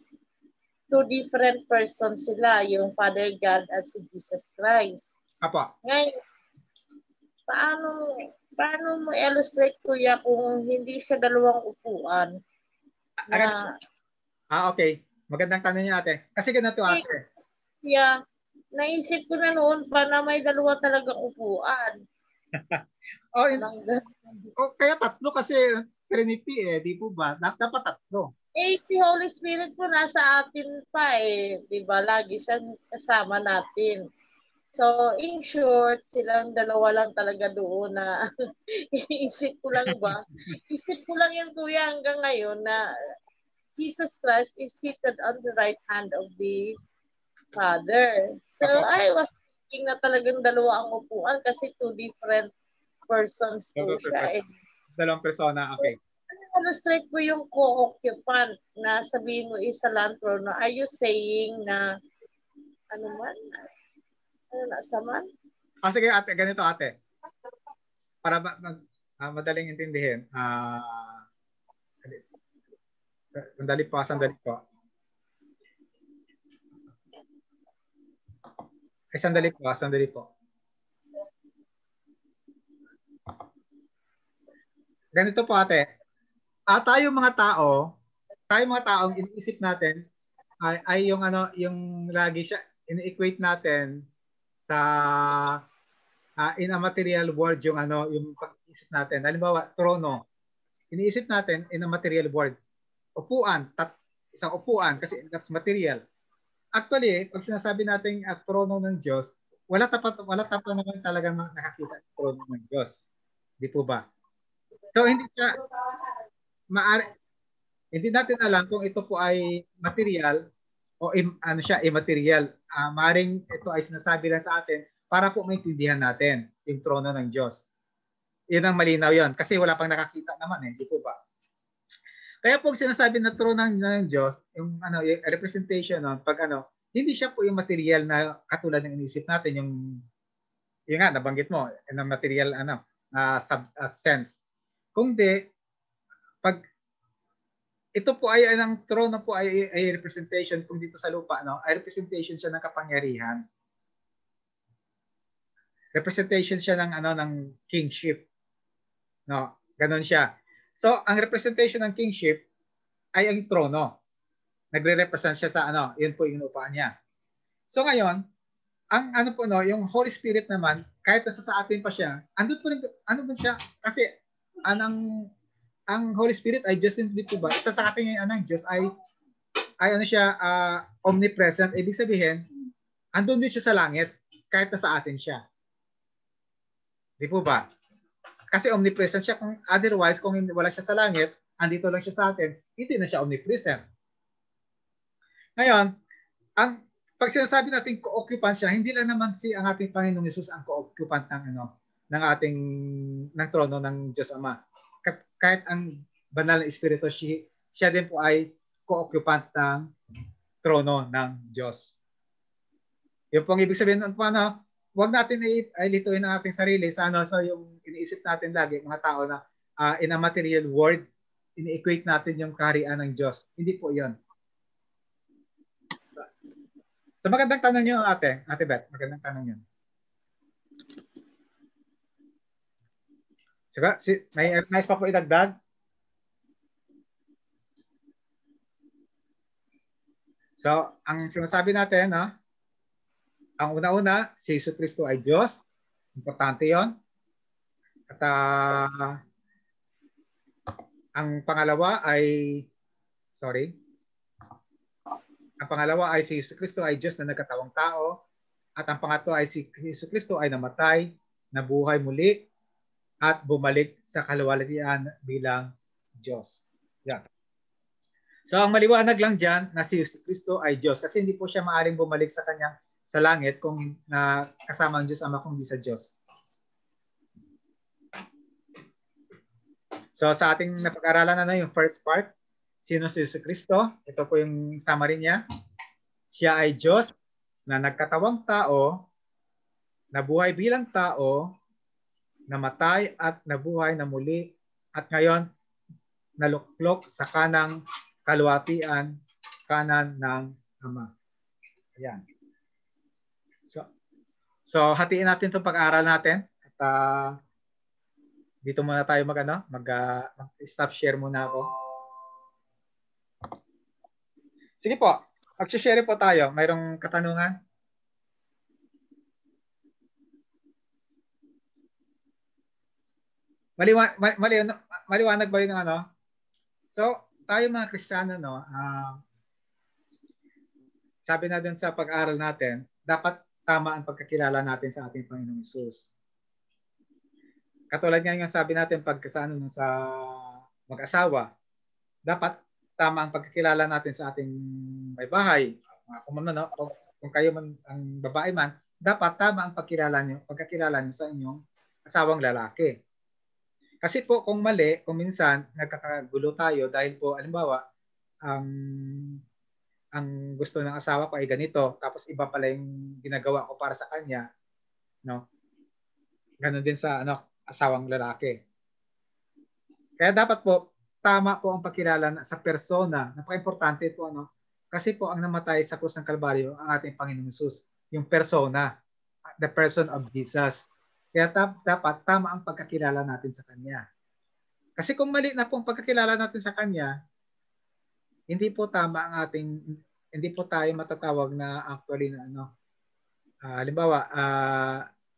Two different persons sila, yung Father God at si Jesus Christ. Apa. Ngayon, paano mo illustrate, Kuya, kung hindi siya dalawang upuan? Okay. Magandang tanong niya, ate. Kasi ganito, ate. Yeah. Naisip ko na noon pa na may dalawa talagang upuan. Kaya tatlo kasi Trinity di po ba? Dapat tatlo. Si Holy Spirit po nasa atin pa di ba? Lagi siyang kasama natin. So, in short, silang dalawa lang talaga doon na isip ko lang yan, Kuya, hanggang ngayon na Jesus Christ is seated on the right hand of the Father. So, I was thinking na talagang dalawa ang upuan kasi two different persons po siya. Dalawang persona, okay. Illustrate po yung co-occupant na sabihin mo isa lang trono. Are you saying na nasa man? Sige, ate, ganito, ate. Para madaling intindihin. Sandali po. Sandali po. Ganito po, ate. Tayo mga taong iniisip natin ay yung yung lagi siya ini-equate natin sa in a material world yung yung pag-iisip natin. Halimbawa, trono. Iniisip natin in a material world. Upuan, isang upuan kasi that's material. Actually, pag sinasabi natin at trono ng Diyos, wala tapat naman talaga nakakita ng trono ng Diyos. Di po ba? So hindi siya maari, hindi natin alam kung ito po ay material o ano siya, immaterial. Maring ito ay sinasabi lang sa atin para po maintindihan natin yung trono ng Diyos. Yun ang malinaw yon kasi wala pang nakakita naman eh, di po ba? Kaya po sinasabi na trono ng Diyos, yung ano, yung representation no, pag ano, hindi siya po yung material na katulad ng inisip natin yung nga nabanggit mo, ng material ano, sense. Kung di, pag ito po ay ang trono po ay representation kung dito sa lupa no, ay representation siya ng kapangyarihan. Representation siya ng ano ng kingship. No, ganun siya. So, ang representation ng kingship ay ang trono. Nagre-represent siya sa ano, yun po yung upaan niya. So ngayon, ang ano po no, yung Holy Spirit naman, kahit nasa sa atin pa siya, andun po ano ba siya? Kasi ang Holy Spirit ay Diyos din po ba? Isa sa atin yung ano, Diyos ay ano siya, omnipresent. Ibig sabihin, andun din siya sa langit kahit nasa atin siya. Di po ba? Kasi omnipresent siya. Kung otherwise, kung wala siya sa langit, andito lang siya sa atin, hindi na siya omnipresent. Ngayon, pag sinasabi natin co-occupant siya, hindi lang naman ang ating Panginoong Hesus ang co-occupant ng trono ng Diyos Ama. Kahit ang banal na Espiritu, siya din po ay co-occupant ng trono ng Diyos. Yung pong ibig sabihin po huwag natin ay lituin ang ating sarili sa so yung iniisip natin lagi, mga tao na in a material world, ini-equate natin yung kaharian ng Diyos. Hindi po yun. So magandang tanong yun, Ate Beth. Magandang tanong yun. Sige, may nice pa po idagdag? So, ang sinasabi natin, ang una-una, si Jesu Cristo ay Diyos. Importante yon. At ang pangalawa ay, ang pangalawa ay si Jesu Cristo ay Diyos na nagkatawang tao. At ang pangatlo ay si Jesu Cristo ay namatay, nabuhay muli, at bumalik sa kaluwalhatian bilang Diyos. Yan. So ang maliwanag lang dyan na si Jesu Cristo ay Diyos kasi hindi po siya maaaring bumalik sa kanyang sa langit kung kasama ang Diyos Ama kung di sa Diyos. So sa ating napag-aralan yung first part, sino si Jesu Cristo? Ito po yung summary niya. Siya ay Diyos na nagkatawang tao, nabuhay bilang tao, namatay at nabuhay na muli, at ngayon naluklok sa kanang kaluwalhatian, kanan ng Ama. Ayan. So hatiin natin itong pag-aaral natin. At dito muna tayo mag-stop share muna ako. Sige po, mag-share po tayo. Mayroong katanungan? Maliwanag ba yung ano? So, tayo mga Kristiyano, sabi na dun sa pag-aaral natin, dapat tama ang pagkakilala natin sa ating Panginoong Hesus. Katulad nga yung sabi natin sa mag-asawa, dapat tama ang pagkakilala natin sa ating may bahay. Kung kayo man ang babae man, dapat tama ang pagkakilala niyo sa inyong asawang lalaki. Kasi po kung mali, kung minsan nagkakagulo tayo dahil po halimbawa ang gusto ng asawa ko ay ganito, tapos iba pala yung ginagawa ko para sa kanya, no? Ganon din sa asawang lalaki. Kaya dapat po tama po ang pagkilala sa persona. Napaka-importante po kasi po ang namatay sa krus ng Kalbaryo ang ating Panginoong Hesus, yung persona, the person of Jesus. Kaya dapat tama ang pagkakilala natin sa Kanya. Kasi kung mali na pong pagkakilala natin sa Kanya, hindi po tama hindi po tayo matatawag na actually na halimbawa,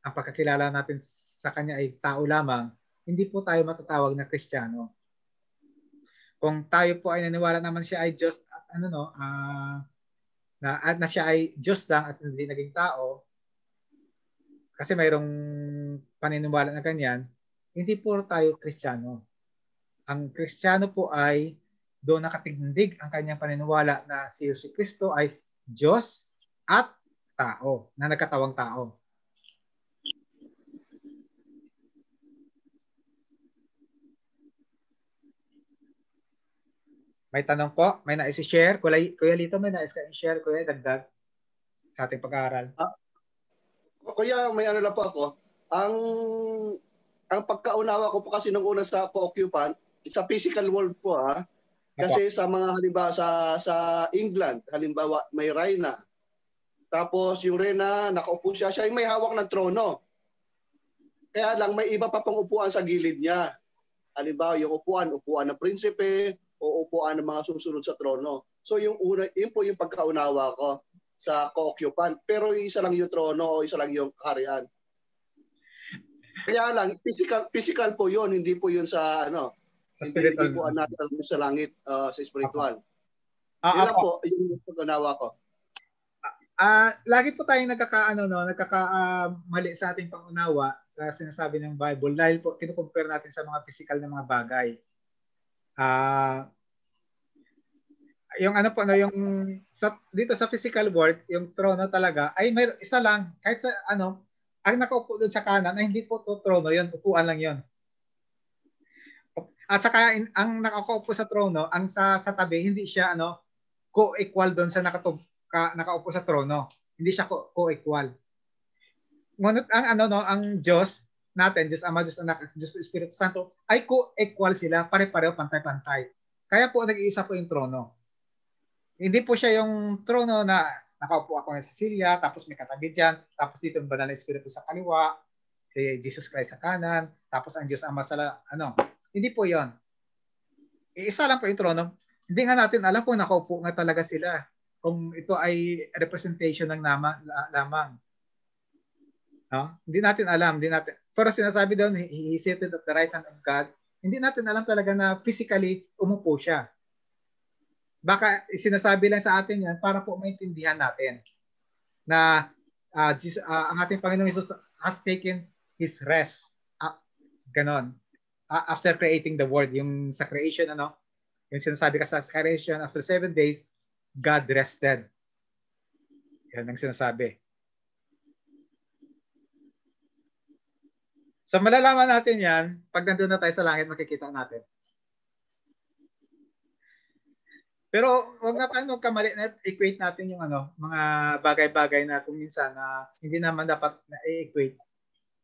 ang pagkakilala natin sa Kanya ay tao lamang, hindi po tayo matatawag na Kristiyano. Kung tayo po ay naniwala naman siya ay Diyos at na siya ay Diyos lang at hindi naging tao, kasi mayroong paniniwala na ganyan, hindi po tayo Kristiyano. Ang Kristiyano po ay doon nakatindig ang kanyang paniniwala na si Kristo ay Diyos at tao, na nagkatawang tao. May tanong po? May nais i-share? Kuya Lito, may nais ka i-share? Kuya, dagdag sa ating pag-aaral. Kuya, may ano lang po ako. Ang pagkaunawa ko po kasi nung una sa co-occupant, sa physical world po Kasi sa mga halimbawa sa England, halimbawa may Reyna. Tapos yung Reyna, nakaupo siya yung may hawak ng trono. Kaya lang may iba pa pang upuan sa gilid niya. Halimbawa yung upuan ng prinsipe o upuan ng mga susunod sa trono. So yun po yung pagkaunawa ko sa co-occupant. Pero isa lang yung trono o isa lang yung kaharian. Kaya lang physical po yun, hindi po yun sa sa hindi po natin sa langit, sa spiritual. Yun lang po yung pag-unawa ko. Lagi po tayong nagkakamali sa ating pangunawa sa sinasabi ng Bible dahil po kinukumpare natin sa mga physical na mga bagay. Yung dito sa physical world, yung trono talaga ay may isa lang, kahit sa ang nakaupo doon sa kanan ay hindi po trono yun, upuan lang yun. At saka ang nakaupo sa trono, ang sa tabi hindi siya co-equal doon sa nakaupo sa trono. Hindi siya co-equal. Ngunit ang Diyos natin, Diyos Ama, Diyos Anak, Diyos Espiritu Santo ay co-equal sila, pare-pareho, pantay-pantay. Kaya po nag-iisa po yung trono. Hindi po siya yung trono na nakaupo ako sa Cecilia, tapos may katabi dyan, tapos dito yung banal na Espiritu sa kaliwa, si Jesus Christ sa kanan, tapos ang Diyos Ama sa Hindi po yon. Isa lang po yung trono. Hindi nga natin alam kung nakaupo nga talaga sila. Kung ito ay representation ng lamang. Hindi natin alam. Pero sinasabi doon, he seated at the right hand of God. Hindi natin alam talaga na physically umupo siya. Baka sinasabi lang sa atin yan para po maintindihan natin na ang ating Panginoong Jesus has taken His rest. Ganon. After creating the world, yung sa creation, yung sinasabi ka sa creation, after 7 days, God rested. Yan ang sinasabi. So malalaman natin yan, pag nandun na tayo sa langit, makikita natin. Pero wag na tayo magkamali na equate natin yung mga bagay-bagay na kung minsan na hindi naman dapat na i-equate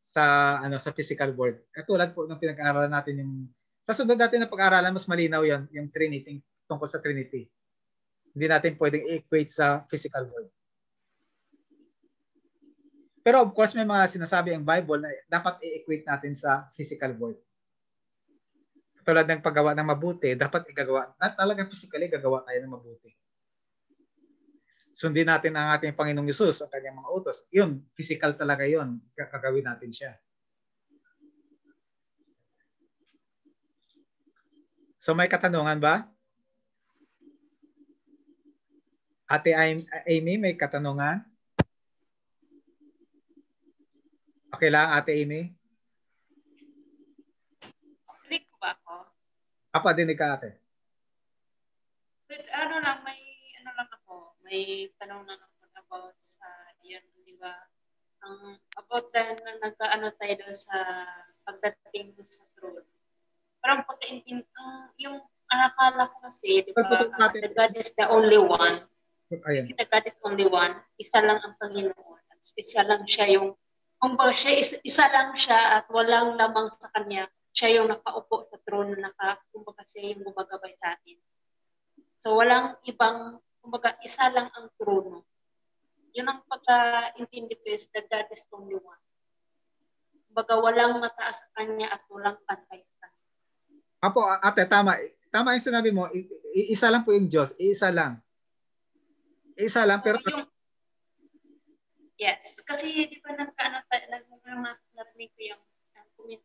sa sa physical world. Katulad po ng pinag-aaralan natin yung sa sunod natin na pag-aaralan, mas malinaw yan, yung Trinity, tungkol sa Trinity. Hindi natin pwedeng i-equate sa physical world. Pero of course may mga sinasabi ang Bible na dapat i-equate natin sa physical world. Katulad ng paggawa ng mabuti, dapat igagawa. Talagang physically gagawa tayo ng mabuti. Sundin natin ang ating Panginoong Yesus, ang kanyang mga utos. Yun, physical talaga yun. Gagawin natin siya. So may katanungan ba? Ate Amy, may katanungan? Okay lang, Ate Amy? Rick ba ako? Apa, dinig ka, ate. But may tanong na ako about sa yan, di ba? About na nagkaano tayo doon sa pagdating sa throne. Parang pagkaintin, yung akala ko kasi, di ba, the God is the only one. Ayan. The God is only one. Isa lang ang Panginoon. At special lang siya yung, isa lang siya at walang lamang sa kanya. Siya yung nakaupo sa throne na kumbaga siya yung gumagabay sa atin. So walang ibang, kumbaga isa lang ang trono. Yun ang pagka-intindi ko is the God is only one. Kumbaga walang mataas sa kanya at walang pantay sa kanya. Apo, ate, tama. Tama yung sinabi mo. Isa lang po yung Diyos. Isa lang. Isa lang, pero... Yes. Kasi di ba narinig ko yung ng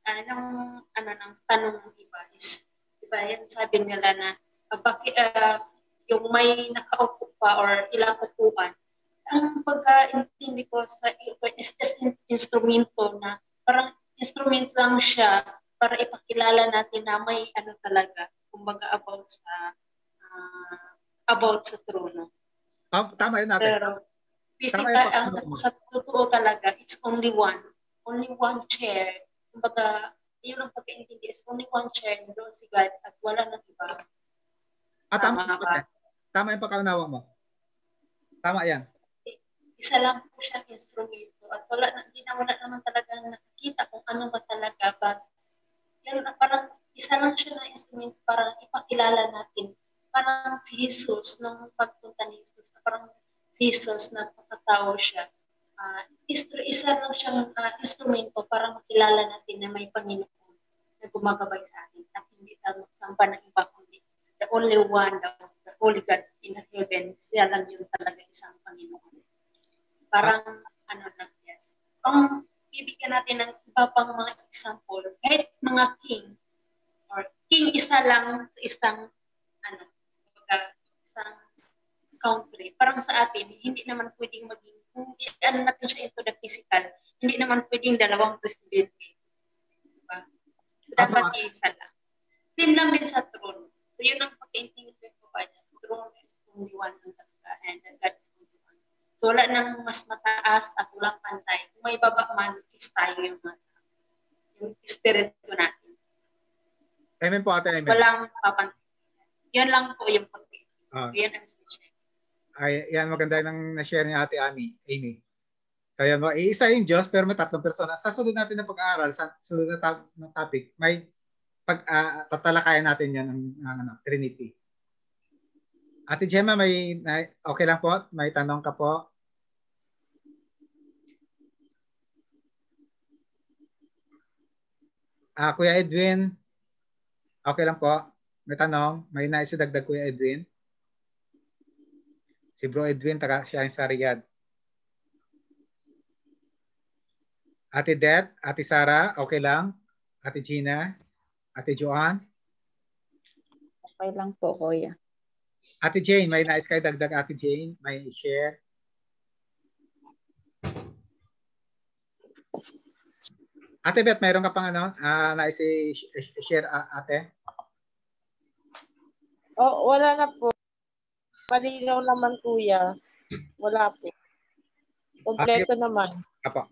tanong ng iba is, di ba yan sabi nila na bakit yung may nakaupo pa or ilang upuan, ang pagka-intindi ko sa is just instrumento na parang instrument lang siya para ipakilala natin na may ano talaga, kumbaga about sa trono. Tama yun natin. Pero physical, sa totoo talaga, it's only one chair. Kumbaga, yun ang pagkaintindi is only one chair, doon si God at wala nang iba. Tama yung pagkaunawa mo. Tama yan. Isa lang po siyang instrumento at wala naman talaga nakikita kung ano ba talaga. But yan, parang isa lang siya na instrumento para ipakilala natin. Parang si Jesus, nung pagpunta ni Jesus, parang si Jesus na pagkatao siya. Isa lang siyang instrumento para makilala natin na may Panginoon na gumagabay sa atin at hindi tayo magsamba ng iba kundi the only one, the Holy God in heaven, siya lang yun talaga isang Panginoon. Parang, yes. Kung bibigyan natin ng iba pang mga example, kahit mga king, or king isa lang sa isang country, parang sa atin, hindi naman pwedeng maging, kung natin siya into the physical, hindi naman pwedeng dalawang presidente. Diba? So, dapat isa lang. Same lang din sa throne. So, yun ang pag-intindi ko ba, throne is only one and God is only one. So, wala nang mas mataas at walang pantay. Kung may baba man, is tayo yung spirit ko natin. Amen po, ate. Amen. Walang papantay. Yan lang po yung pag-intindi. Yan ang switch. Ay, yan, maganda nang na-share ni ate Amy. So, yan, isa yung Diyos, pero may tatlong persona. Sa sunod natin na pag-aaral, sa sunod na topic, may tatalakayan natin yan ng Trinity. Ate Gemma, okay lang po? May tanong ka po? Kuya Edwin, okay lang po? May tanong? May nais idagdag Kuya Edwin? Si Bro Edwin, siya sa Riyadh. Ate Det, Ate Sara, okay lang? Ate Gina, Ate Joanne? Okay lang po, Kuya. Ate Jane, may nais kayo dagdag Ate Jane? May share? Ate Beth, mayroon ka pang nais i-share ate? Wala na po. Malinaw naman, Kuya. Wala po. Kompleto naman. Apo.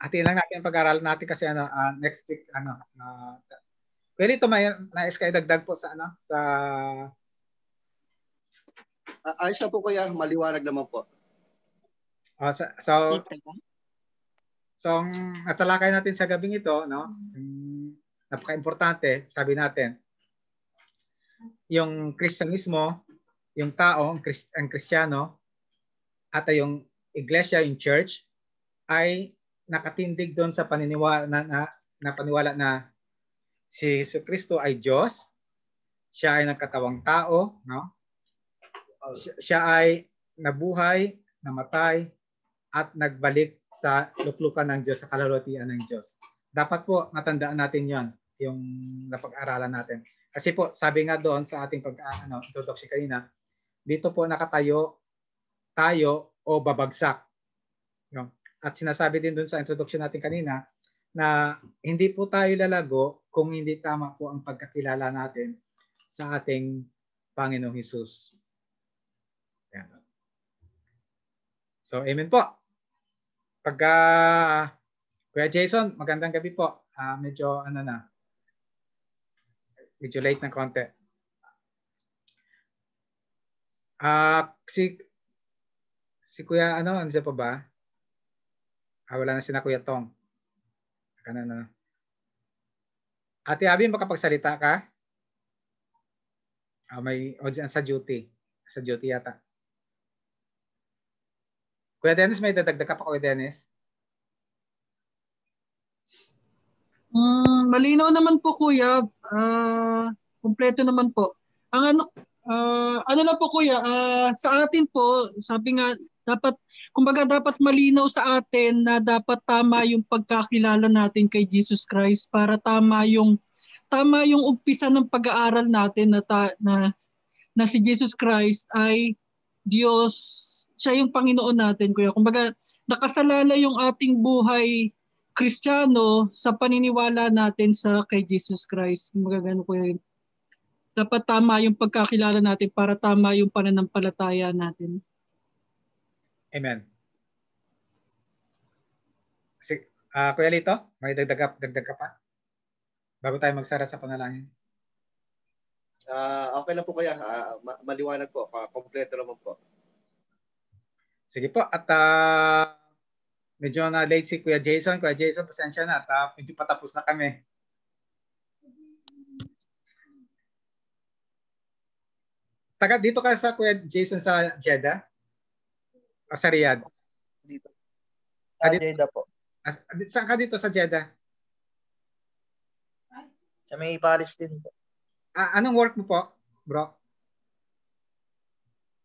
Atin lang natin pag-aral natin kasi next week pwede ito may nais kayo dagdag po sa sa ayos na po Kuya, maliwanag naman po. So natalakay natin sa gabing ito, napaka-importante, sabi natin, yung Kristyanismo, yung tao, ang Kristiyano, at yung iglesia, yung church, ay nakatindig doon sa paniniwala na paniwala na si Jesucristo ay Diyos, siya ay nagkatawang tao, siya ay nabuhay, namatay, at nagbalik sa luklukan ng Diyos, sa kalulutian ng Diyos. Dapat po matandaan natin yon, yung napag-aralan natin. Kasi po, sabi nga doon sa ating introduction kanina, dito po nakatayo tayo o babagsak. At sinasabi din doon sa introduction natin kanina na hindi po tayo lalago kung hindi tama po ang pagkakilala natin sa ating Panginoong Hesus. Yan. So, amen po. Kuya Jason, magandang gabi po. Medyo medyo late ng konti. Si Kuya, andiyan pa ba? Wala na si Kuya Tong. Ate Abby, makapagsalita ka? May audience sa duty. Sa duty yata. Kuya Dennis, may dadagdag ka pa, Kuya Dennis? Malinaw naman po, Kuya. Kompleto naman po. Ang ano lang po, Kuya, sa atin po, sabi nga, dapat malinaw sa atin na dapat tama yung pagkakilala natin kay Jesus Christ para tama yung umpisa ng pag-aaral natin na si Jesus Christ ay Diyos, siya yung Panginoon natin, Kuya. Kumbaga, nakasalala yung ating buhay Kristiyano sa paniniwala natin sa kay Jesus Christ. Magagano ko yun. Dapat tama yung pagkakilala natin para tama yung pananampalataya natin. Amen. Kuya Lito, may dagdag ka pa? Bago tayo magsara sa panalangin. Okay lang po kaya. Maliwanag po. Kompleto naman po. Sige po. At medyo na late si Kuya Jason. Kuya Jason, pasensya na. At medyo patapos na kami. Taga dito ka sa Kuya Jason sa Jeddah? O sa Riyadh? Dito. Sa Jeddah po. Saan ka dito sa Jeddah? Sa may Paris din po. Anong work mo po, bro?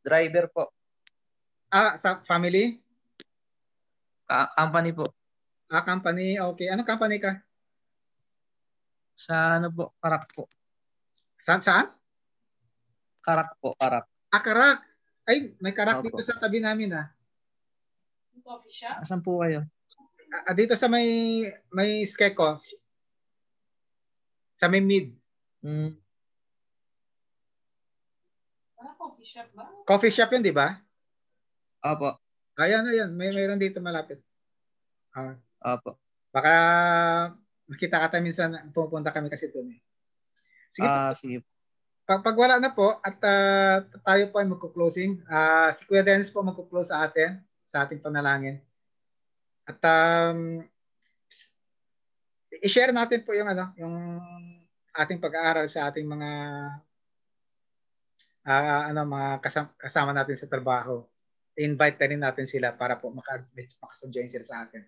Driver po. Sa family? Company po. Company. Okay. Anong company ka? Sa ano po? Karak po. Saan? Karak po. Karak. Karak. Ay, may karak Opo. dito sa tabi namin Coffee shop? Asan po kayo? Dito sa may Skeko. Sa may mid. Coffee shop ba? Coffee shop yun, di ba? Opo. Ayan. Mayroon dito malapit. Opo. Baka makita ka tayo minsan, pupunta kami kasi doon eh. Sige po. Sige. Pag wala na po at tayo po ay magko-closing. Si Kuya Dennis po magko-close sa atin, sa ating panalangin. At i-share natin po yung ating pag-aaral sa ating mga mga kasama natin sa trabaho. I-invite na rin natin sila para po makasubjoin sila sa atin.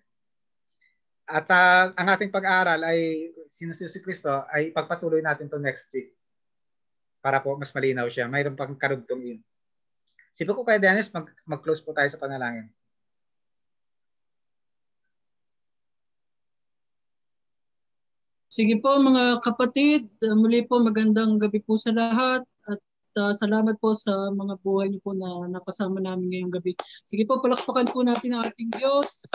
At ang ating pag-aaral ay si Kristo ay pagpatuloy natin to next week para po mas malinaw siya. Mayroon pang karugtong yun. Sige po kay Dennis, mag-close po tayo sa panalangin. Sige po mga kapatid, muli po magandang gabi po sa lahat at salamat po sa mga buhay niyo po na nakasama namin ngayong gabi. Sige po, palakpakan po natin ang ating Diyos.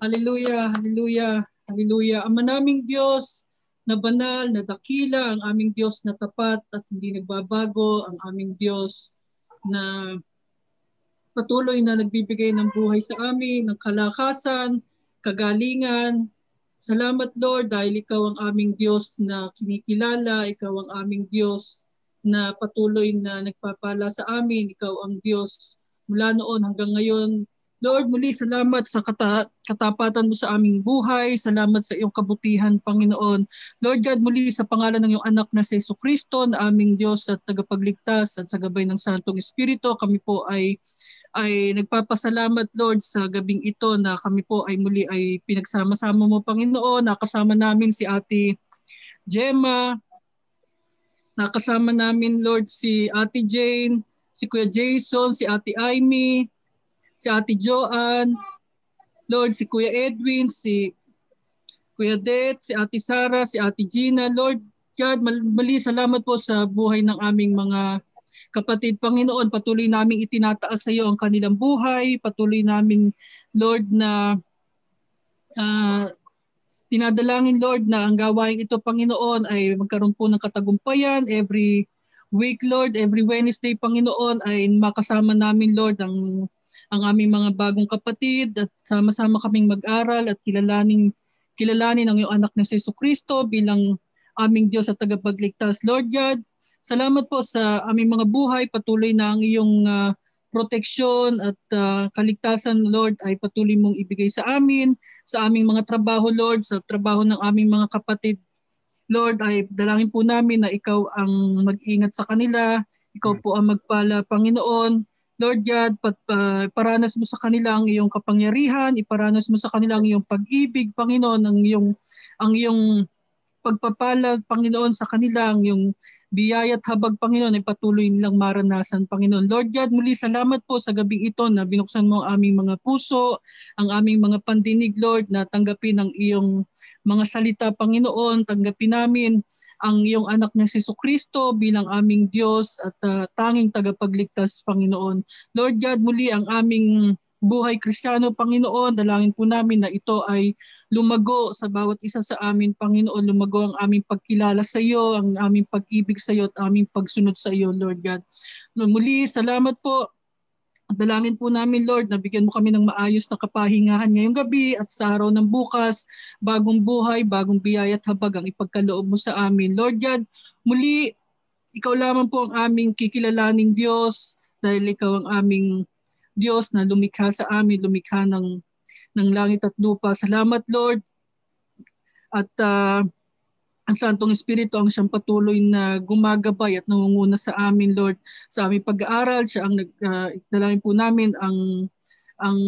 Hallelujah, hallelujah, hallelujah. Ama naming Diyos na banal, na dakila, ang aming Diyos na tapat at hindi nagbabago, ang aming Diyos na patuloy na nagbibigay ng buhay sa amin, ng kalakasan, kagalingan. Salamat Lord dahil ikaw ang aming Diyos na kinikilala, ikaw ang aming Diyos na patuloy na nagpapala sa amin, ikaw ang Diyos mula noon hanggang ngayon. Lord, muli salamat sa katapatan mo sa aming buhay, salamat sa iyong kabutihan, Panginoon. Lord God, muli sa pangalan ng iyong anak na si Jesucristo na aming Diyos at tagapagligtas at sa gabay ng Santong Espiritu, kami po ay nagpapasalamat Lord sa gabing ito na kami po ay muli ay pinagsama-sama mo Panginoon. Nakasama namin si Ate Gemma, nakasama namin Lord si Ate Jane, si Kuya Jason, si Ate Amy, si Ate Joanne, Lord si Kuya Edwin, si Kuya Det, si Ate Sarah, si Ate Gina. Lord God, mali salamat po sa buhay ng aming mga kapatid, Panginoon, patuloy naming itinataas sa iyo ang kanilang buhay. Patuloy namin, Lord, na tinadalangin, Lord, na ang gawain ito, Panginoon, ay magkaroon po ng katagumpayan. Every week, Lord, every Wednesday, Panginoon, ay makasama namin, Lord, ang aming mga bagong kapatid at sama-sama kaming mag-aral at kilalanin ang iyong anak na si Jesucristo bilang aming Diyos at tagapagligtas. Lord God, salamat po sa aming mga buhay. Patuloy na ang iyong proteksyon at kaligtasan, Lord, ay patuloy mong ibigay sa amin, sa aming mga trabaho, Lord, sa trabaho ng aming mga kapatid. Lord, ay dalangin po namin na ikaw ang mag-ingat sa kanila. Ikaw po ang magpala, Panginoon. Lord God, iparanas mo sa kanila ang iyong kapangyarihan, iparanas mo sa kanila ang iyong pag-ibig, Panginoon, ang iyong pagpapala, Panginoon, sa kanila, ang iyong biyaya at habag, Panginoon, ay patuloy nilang maranasan, Panginoon. Lord God, muli salamat po sa gabing ito na binuksan mo ang aming mga puso, ang aming mga pandinig, Lord, na tanggapin ang iyong mga salita, Panginoon. Tanggapin namin ang iyong anak na si Jesucristo bilang aming Diyos at tanging tagapagligtas, Panginoon. Lord God, muli ang aming buhay Kristiyano, Panginoon. Dalangin po namin na ito ay lumago sa bawat isa sa amin, Panginoon. Lumago ang aming pagkilala sa iyo, ang aming pag-ibig sa iyo at aming pagsunod sa iyo, Lord God. Muli, salamat po. Dalangin po namin, Lord, na bigyan mo kami ng maayos na kapahingahan ngayong gabi at sa araw ng bukas, bagong buhay, bagong biyaya at habag ang ipagkaloob mo sa amin. Lord God, muli, ikaw lamang po ang aming kikilalaning Diyos dahil ikaw ang aming Diyos na lumikha sa amin, lumikha ng langit at lupa. Salamat, Lord. At ang Santong Espiritu ang siyang patuloy na gumagabay at nangunguna sa amin, Lord, sa aming pag-aaral. Siya ang dalangin po namin ang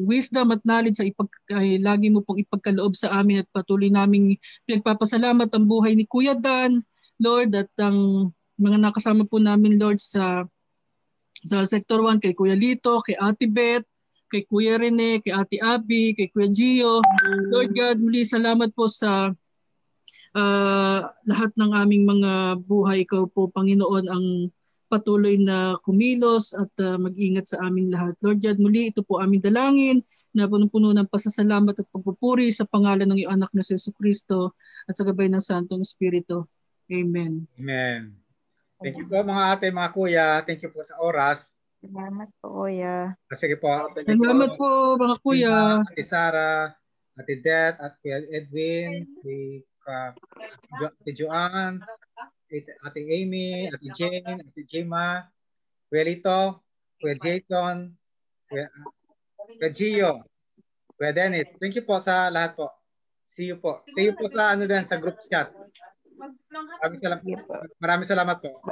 wisdom at knowledge ay lagi mo pong ipagkaloob sa amin at patuloy naming pinagpapasalamat ang buhay ni Kuya Dan, Lord, at ang mga nakasama po namin, Lord, sa Sector 1, kay Kuya Lito, kay Ate Beth, kay Kuya Rene, kay Ate Abby, kay Kuya Gio. Lord God, muli salamat po sa lahat ng aming mga buhay. Ikaw po, Panginoon, ang patuloy na kumilos at mag-ingat sa aming lahat. Lord God, muli ito po aming dalangin na punong-puno ng pasasalamat at pagpupuri sa pangalan ng iyong anak na si Jesucristo at sa gabay ng Santong Espiritu. Amen. Amen. Thank you po mga ate, mga kuya. Thank you po sa oras. Salamat po, Kuya. Sige po. Salamat po mga kuya. Ate Sara, Ate Det, at Kuya Edwin, si Ate Joanne, Ate Amy, Ate Jane, Ate Jema, Kuya Lito, Kuya Jayton, Kuya Gio, Kuya Dennis. Thank you po sa lahat po. See you po. See you po sa sa group chat. Maraming salamat po.